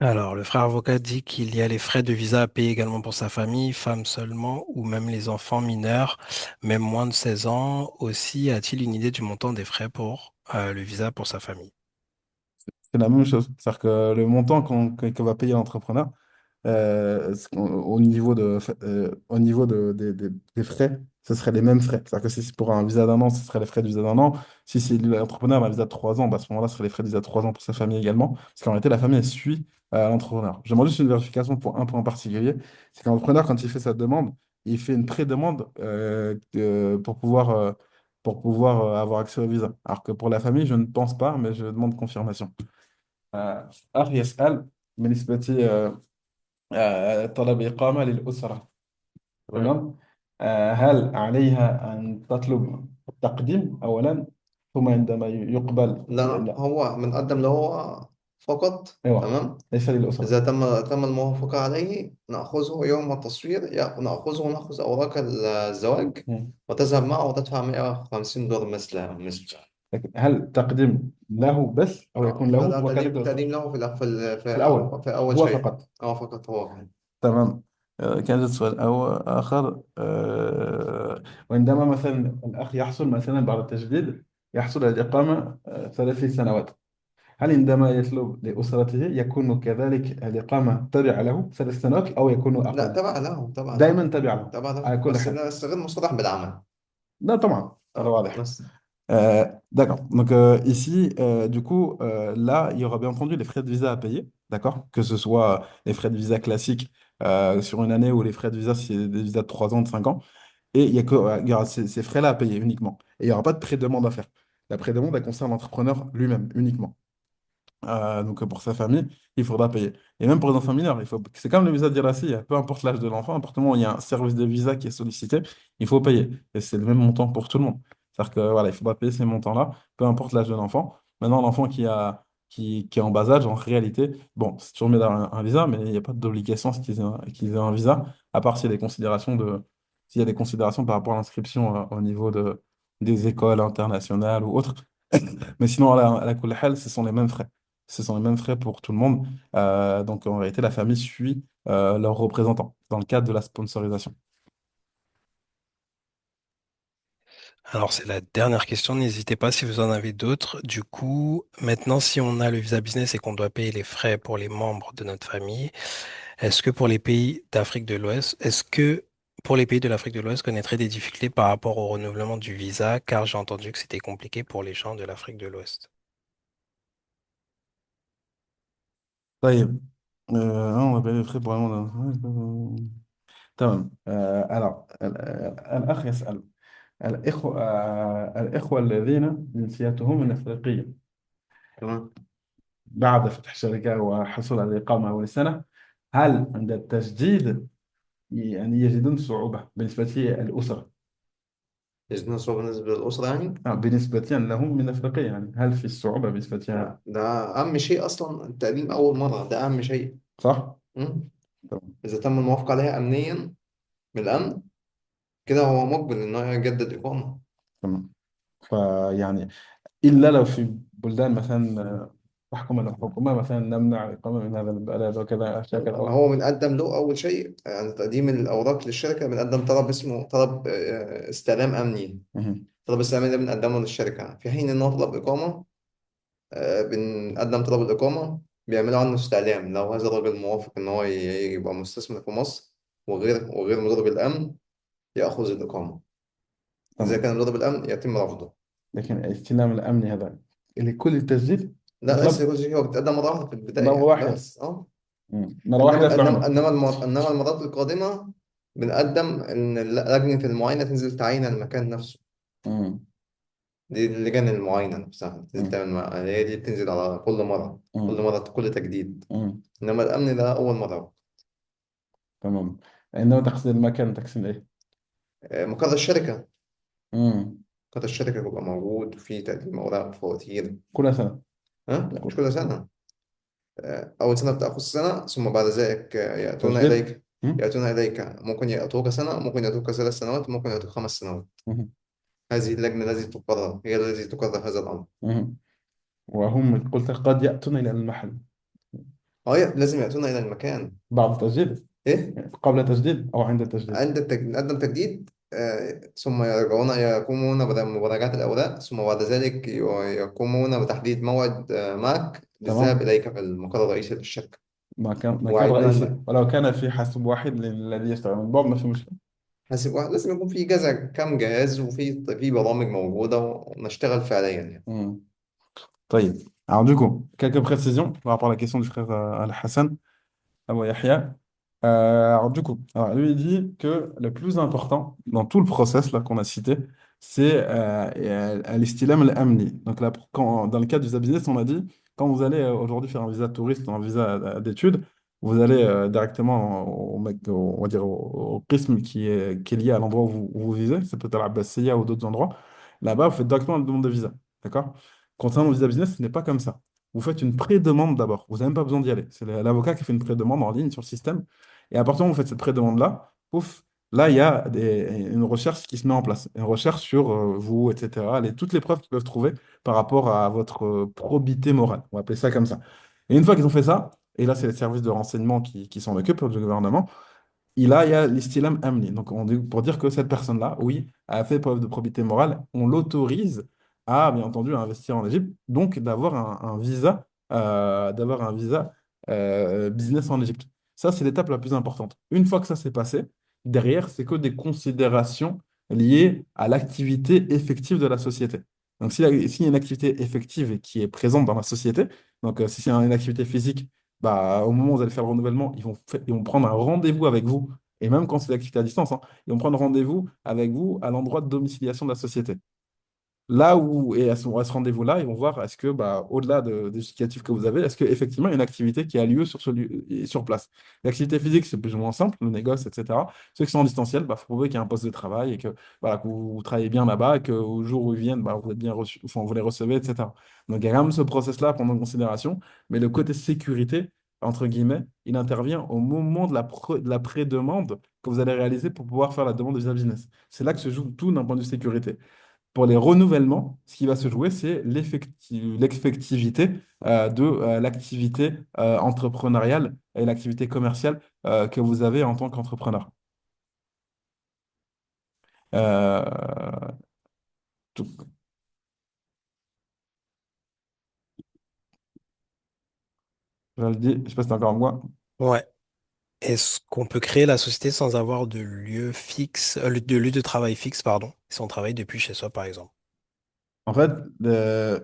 Alors, le frère avocat dit qu'il y a les frais de visa à payer également pour sa famille, femme seulement, ou même les enfants mineurs, même moins de 16 ans. Aussi, a-t-il une idée du montant des frais pour le visa pour sa famille? C'est la même chose. C'est-à-dire que le montant que va payer l'entrepreneur au niveau au niveau des frais, ce serait les mêmes frais. C'est-à-dire que si c'est pour un visa d'un an, ce serait les frais du visa d'un an. Si c'est l'entrepreneur a un visa de 3 ans, bah, à ce moment-là, ce serait les frais du visa de 3 ans pour sa famille également. Parce qu'en réalité, la famille, elle suit l'entrepreneur. Je demande juste une vérification pour un point particulier. C'est qu'un entrepreneur, quand il fait sa demande, il fait une pré-demande pour pouvoir avoir accès au visa. Alors que pour la famille, je ne pense pas, mais je demande confirmation. أخي يسأل بالنسبة طلب إقامة للأسرة. تمام. تمام. هل عليها أن تطلب التقديم أولا ثم عندما يقبل لا لا، لا. هو بنقدم له هو فقط. أيوة، تمام. ليس للأسرة. إذا تم الموافقة عليه نأخذه يوم التصوير، نأخذ أوراق الزواج مم. وتذهب معه وتدفع $150 مثل. لكن هل تقديم له بس أو يكون له لا لا، وكذلك تقديم للأسرة؟ له في الأول في أول هو شيء. فقط. فقط هو. تمام. كان يوجد سؤال أو آخر. وعندما مثلا الأخ يحصل مثلا بعد التجديد يحصل على الإقامة 3 سنوات، هل عندما يطلب لأسرته يكون كذلك الإقامة تابعة له 3 سنوات أو يكون لا، أقل؟ تبع له. دائما تابعة له تبع له، على كل حال. بس غير مصرح بالعمل. لا طبعا هذا واضح. بس. D'accord. Donc ici, du coup, là, il y aura bien entendu les frais de visa à payer, d'accord? Que ce soit les frais de visa classiques sur une année ou les frais de visa si c'est des visas de 3 ans, de 5 ans. Et il y aura ces frais-là à payer uniquement. Et il n'y aura pas de pré-demande à faire. La pré-demande, elle concerne l'entrepreneur lui-même uniquement. Donc pour sa famille, il faudra payer. Et même pour les enfants mineurs, c'est comme le visa d'Irassi, peu importe l'âge de l'enfant, à partir du moment où il y a un service de visa qui est sollicité, il faut payer. Et c'est le même montant pour tout le monde. C'est-à-dire que voilà, il faudra payer ces montants-là, peu importe l'âge de l'enfant. Maintenant, l'enfant qui est en bas âge, en réalité, bon, c'est toujours mieux d'avoir un visa, mais il n'y a pas d'obligation à ce qu'ils aient un visa, à part s'il y a des considérations par rapport à l'inscription au niveau des écoles internationales ou autres. Mais sinon, à la kulli hal, ce sont les mêmes frais. Ce sont les mêmes frais pour tout le monde. Donc, en réalité, la famille suit leurs représentants dans le cadre de la sponsorisation. Alors, c'est la dernière question. N'hésitez pas si vous en avez d'autres. Du coup, maintenant, si on a le visa business et qu'on doit payer les frais pour les membres de notre famille, est-ce que pour les pays d'Afrique de l'Ouest, est-ce que pour les pays de l'Afrique de l'Ouest connaîtraient des difficultés par rapport au renouvellement du visa, car j'ai entendu que c'était compliqué pour les gens de l'Afrique de l'Ouest. طيب. on va payer les frais pour le monde. تمام. alors الأخ يسأل الإخوة الذين جنسيتهم من أفريقية تمام. بعد فتح شركة وحصول على الإقامة أول سنة، هل عند التجديد يعني يجدون صعوبة بالنسبة للأسرة؟ يجب صعوبة بالنسبة للأسرة يعني. بالنسبة لهم من أفريقيا، يعني هل في الصعوبة بالنسبة؟ ده أهم شيء أصلا، التقديم أول مرة ده أهم شيء. صح؟ مم. تمام. إذا تم الموافقة عليها أمنيا من الأمن، كده هو مقبل إنه يجدد إقامة. تمام. فيعني إلا لو في بلدان مثلا تحكم الحكومة مثلا نمنع الإقامة من هذا البلد وكذا أشياء كذا ما أو. هو بنقدم له أول شيء يعني تقديم الأوراق للشركة، بنقدم طلب اسمه طلب استعلام أمني. مهم. طلب استعلام أمني ده بنقدمه للشركة في حين إن هو طلب إقامة. بنقدم طلب الإقامة، بيعملوا عنه استعلام لو هذا الراجل موافق إن هو يبقى مستثمر في مصر وغير مضر بالأمن يأخذ الإقامة. إذا تمام. كان مضر بالأمن يتم رفضه. لكن الاستلام الأمني هذا لكل التسجيل لا، ليس يطلب جزء، هو بتقدم مرة واحدة في مرة البداية واحدة. بس. مرة واحدة يطلع منه. إنما المرات القادمة بنقدم إن لجنة المعاينة تنزل تعاين المكان نفسه. مم. دي لجان المعاينة نفسها تنزل مم. تعمل هي دي بتنزل على كل مرة، مم. كل تجديد. مم. إنما الأمن ده أول مرة. تمام. عندما تقصد المكان تقصد إيه؟ مقر الشركة. مم. مقر الشركة بيبقى موجود وفيه تقديم أوراق فواتير. كل سنة. ها؟ لا، مش كل سنة. أول سنة بتأخذ سنة، ثم بعد ذلك تجديد. مم. يأتون إليك، ممكن يأتوك سنة، ممكن يأتوك 3 سنوات، ممكن يأتوك 5 سنوات. مم. هذه اللجنة التي تقرر، هي التي تقرر هذا الأمر. مم. وهم قلت قد يأتون إلى المحل لازم يأتون إلى المكان. بعد التسجيل، إيه؟ يعني قبل التسجيل أو عند التسجيل. نقدم تجديد، ثم يقومون بمراجعة الأوراق، ثم بعد ذلك يقومون بتحديد موعد معك للذهاب تمام. إليك في المقر الرئيسي للشركة. مكان وعيدنا رئيسي ولو كان في حاسوب واحد للذي يشتغل من بعد ما في مشكلة. حاسب واحد لازم يكون في كذا كام جهاز، وفي برامج موجودة ونشتغل فعليا يعني. Hmm. طيب. Alors du coup, quelques précisions par rapport à la question du frère Al-Hassan, Abou Yahya. Alors du coup, alors, lui il dit que le plus important dans tout le process là qu'on a cité, c'est l'istilam al-amni. Donc là, dans le cadre du visa business, on a dit, quand vous allez aujourd'hui faire un visa touriste ou un visa d'études, vous allez directement on va dire au prisme qui est lié à l'endroit où vous vivez, c'est peut-être à Basseya ou d'autres endroits. Là-bas, vous faites directement la demande de visa. D'accord? Concernant le visa business, ce n'est pas comme ça. Vous faites une pré-demande d'abord. Vous n'avez même pas besoin d'y aller. C'est l'avocat qui fait une pré-demande en ligne sur le système. Et à partir du moment où vous faites cette pré-demande-là, pouf, là, il y a une recherche qui se met en place. Une recherche sur vous, etc. Toutes les preuves qu'ils peuvent trouver par rapport à votre probité morale. On va appeler ça comme ça. Et une fois qu'ils ont fait ça, et là, c'est les services de renseignement qui s'en occupent du gouvernement, il y a l'istilam amni. Donc, pour dire que cette personne-là, oui, a fait preuve de probité morale, on l'autorise à, bien entendu, à investir en Égypte, donc d'avoir un visa business en Égypte. Ça, c'est l'étape la plus importante. Une fois que ça s'est passé, derrière, c'est que des considérations liées à l'activité effective de la société. Donc, s'il y a une activité effective qui est présente dans la société, donc si c'est une activité physique, bah, au moment où vous allez faire le renouvellement, ils vont prendre un rendez-vous avec vous, et même quand c'est l'activité à distance, hein, ils vont prendre rendez-vous avec vous à l'endroit de domiciliation de la société. Là où, et à ce rendez-vous-là, ils vont voir est-ce que, bah, au-delà des justificatifs que vous avez, est-ce qu'effectivement il y a une activité qui a lieu sur, sur place. L'activité physique, c'est plus ou moins simple, le négoce, etc. Ceux qui sont en distanciel, il faut prouver qu'il y a un poste de travail et que, voilà, que vous travaillez bien là-bas et qu'au jour où ils viennent, bah, vous êtes bien reçu, enfin, vous les recevez, etc. Donc il y a quand même ce process-là à prendre en considération, mais le côté sécurité, entre guillemets, il intervient au moment de la pré-demande que vous allez réaliser pour pouvoir faire la demande de visa business. C'est là que se joue tout d'un point de vue sécurité. Pour les renouvellements, ce qui va se jouer, c'est l'effectivité de l'activité entrepreneuriale et l'activité commerciale que vous avez en tant qu'entrepreneur. Euh, tout- je le dis, je ne sais pas si t'es encore en moi. Ouais. Est-ce qu'on peut créer la société sans avoir de lieu fixe, de lieu de travail fixe, pardon, si on travaille depuis chez soi, par exemple? En fait,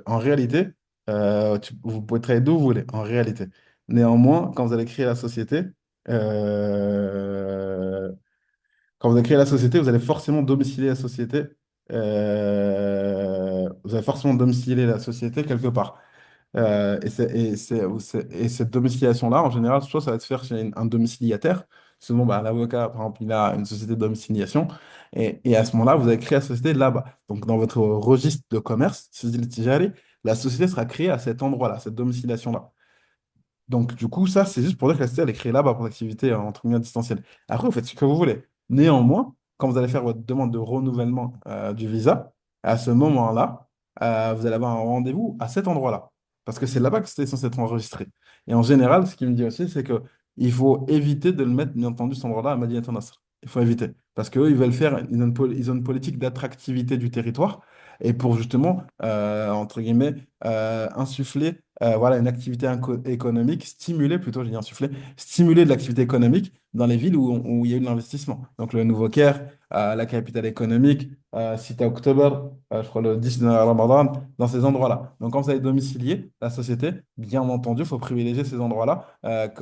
en réalité, vous pouvez travailler d'où vous voulez, en réalité. Néanmoins, quand vous allez créer la société, euh, quand vous allez créer la société, vous allez forcément domicilier la société. Vous allez forcément domicilier la société quelque part. Et cette domiciliation-là, en général, soit ça va se faire chez un domiciliataire. Souvent, bah, l'avocat, par exemple, il a une société de domiciliation. Et à ce moment-là, vous allez créer la société là-bas. Donc, dans votre registre de commerce, Sijil Tijari, la société sera créée à cet endroit-là, cette domiciliation-là. Donc, du coup, ça, c'est juste pour dire que la société, elle est créée là-bas pour l'activité entre guillemets distancielle. Après, vous faites ce que vous voulez. Néanmoins, quand vous allez faire votre demande de renouvellement du visa, à ce moment-là, vous allez avoir un rendez-vous à cet endroit-là. Parce que c'est là-bas que c'était censé être enregistré. Et en général, ce qu'il me dit aussi, c'est que il faut éviter de le mettre, bien entendu, cet endroit-là à Madinat Nasr. Il faut éviter. Parce qu'eux, ils veulent faire, ils ont une politique d'attractivité du territoire. Et pour justement, entre guillemets, insuffler voilà, une activité économique, stimuler plutôt, j'ai dit insuffler, stimuler de l'activité économique dans les villes où il y a eu de l'investissement. Donc le Nouveau Caire, la capitale économique, Cité Octobre, je crois le 10 de Ramadan, dans ces endroits-là. Donc quand vous allez domicilier la société, bien entendu, il faut privilégier ces endroits-là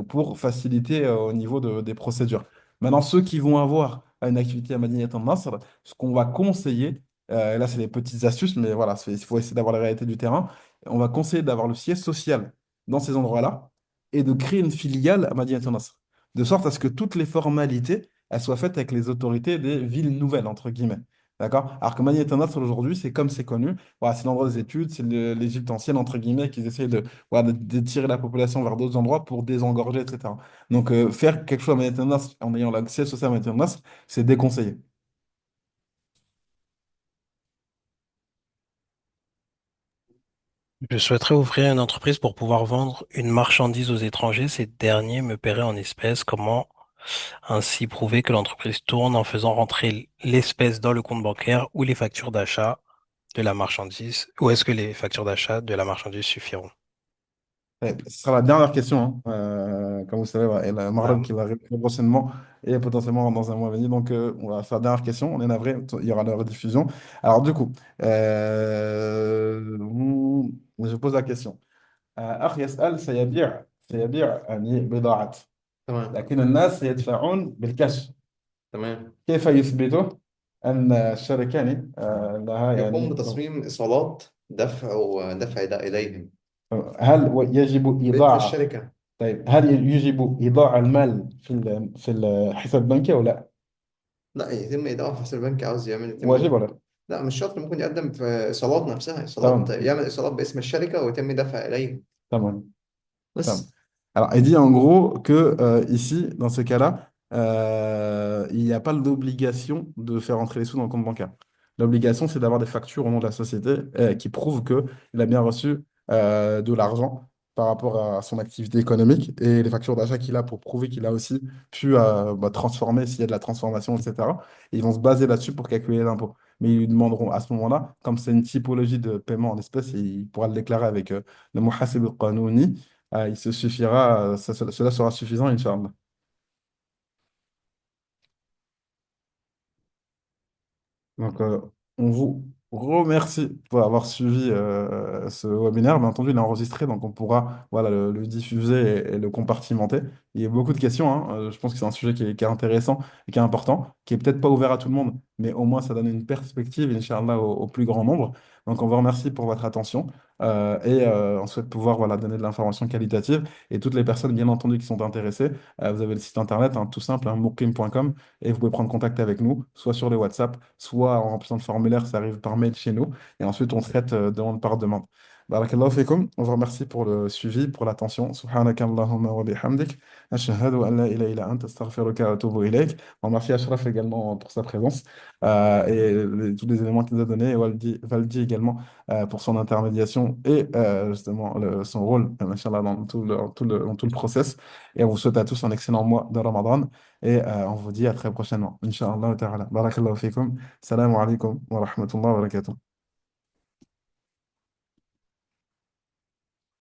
pour faciliter au niveau des procédures. Maintenant, ceux qui vont avoir une activité à Madinat Nasr, ce qu'on va conseiller, là c'est les petites astuces, mais voilà, il faut essayer d'avoir la réalité du terrain, on va conseiller d'avoir le siège social dans ces endroits-là et de créer une filiale à Madinat Nasr, de sorte à ce que toutes les formalités elles soient faites avec les autorités des villes nouvelles, entre guillemets. D'accord? Alors que Madinat Nasr aujourd'hui, c'est comme c'est connu, voilà, c'est l'endroit des études, c'est l'Égypte ancienne, entre guillemets, qu'ils essayent voilà, de tirer la population vers d'autres endroits pour désengorger, etc. Donc faire quelque chose à Madinat Nasr en ayant le siège social à Madinat Nasr, c'est déconseillé. Je souhaiterais ouvrir une entreprise pour pouvoir vendre une marchandise aux étrangers. Ces derniers me paieraient en espèces. Comment ainsi prouver que l'entreprise tourne en faisant rentrer l'espèce dans le compte bancaire ou les factures d'achat de la marchandise? Ou est-ce que les factures d'achat de la marchandise suffiront? Ouais, ce sera la dernière question, hein. Comme vous savez, voilà, et le Maghreb Naam. qui va arriver très prochainement et potentiellement dans un mois à venir. Donc, on va faire la dernière question. On est navré, il y aura la rediffusion. Alors, du coup, je pose la question. أخ يسأل سيبيع يعني بضاعة، تمام. لكن الناس يدفعون بالكاش. تمام. كيف يثبتوا أن الشركة يعني لها يقوم يعني بتصميم إيصالات دفع ده إليهم هل يجب باسم إيضاع، الشركة. طيب هل يجب إيضاع المال في الحساب البنكي أو لا؟ لا، يتم إيداعه في حساب البنك، عاوز يعمل واجب يتم. ولا لا؟ لا مش شرط، ممكن يقدم في إيصالات نفسها، إيصالات تمام. يعمل إيصالات باسم الشركة ويتم دفع إليهم تمام. Pardon. بس. Alors, il dit en gros que ici, dans ce cas-là, il n'y a pas l'obligation de faire entrer les sous dans le compte bancaire. L'obligation, c'est d'avoir des factures au nom de la société qui prouvent qu'il a bien reçu de l'argent par rapport à son activité économique et les factures d'achat qu'il a pour prouver qu'il a aussi pu transformer s'il y a de la transformation, etc. Et ils vont se baser là-dessus pour calculer l'impôt. Mais ils lui demanderont à ce moment-là, comme c'est une typologie de paiement en espèces, il pourra le déclarer avec le muhasib al-qanouni. Il se suffira, cela sera suffisant, Inch'Allah. Donc, on vous remercie pour avoir suivi ce webinaire. Bien entendu, il est enregistré, donc on pourra voilà, le diffuser et le compartimenter. Il y a beaucoup de questions, hein. Je pense que c'est un sujet qui est intéressant et qui est important, qui est peut-être pas ouvert à tout le monde, mais au moins ça donne une perspective, Inch'Allah, au plus grand nombre. Donc, on vous remercie pour votre attention et on souhaite pouvoir voilà, donner de l'information qualitative. Et toutes les personnes, bien entendu, qui sont intéressées, vous avez le site internet, hein, tout simple, hein, moukrim.com. Et vous pouvez prendre contact avec nous, soit sur le WhatsApp, soit en remplissant le formulaire, ça arrive par mail chez nous. Et ensuite, on traite demande par demande. Barakallahu fikum. On vous remercie pour le suivi, pour l'attention. Subhanaka Allahumma wa bihamdik. Ashhadu an la ilaha illa anta astaghfiruka wa atubu ilayk. On remercie Ashraf également pour sa présence et tous les éléments qu'il nous a donnés. Et Valdi également pour son intermédiation et justement son rôle, machallah, dans tout le process. Et on vous souhaite à tous un excellent mois de Ramadan. Et on vous dit à très prochainement. Inch'Allah ta'ala. Barakallahu fikum. Salam alaikum wa rahmatullahi wa barakatuh.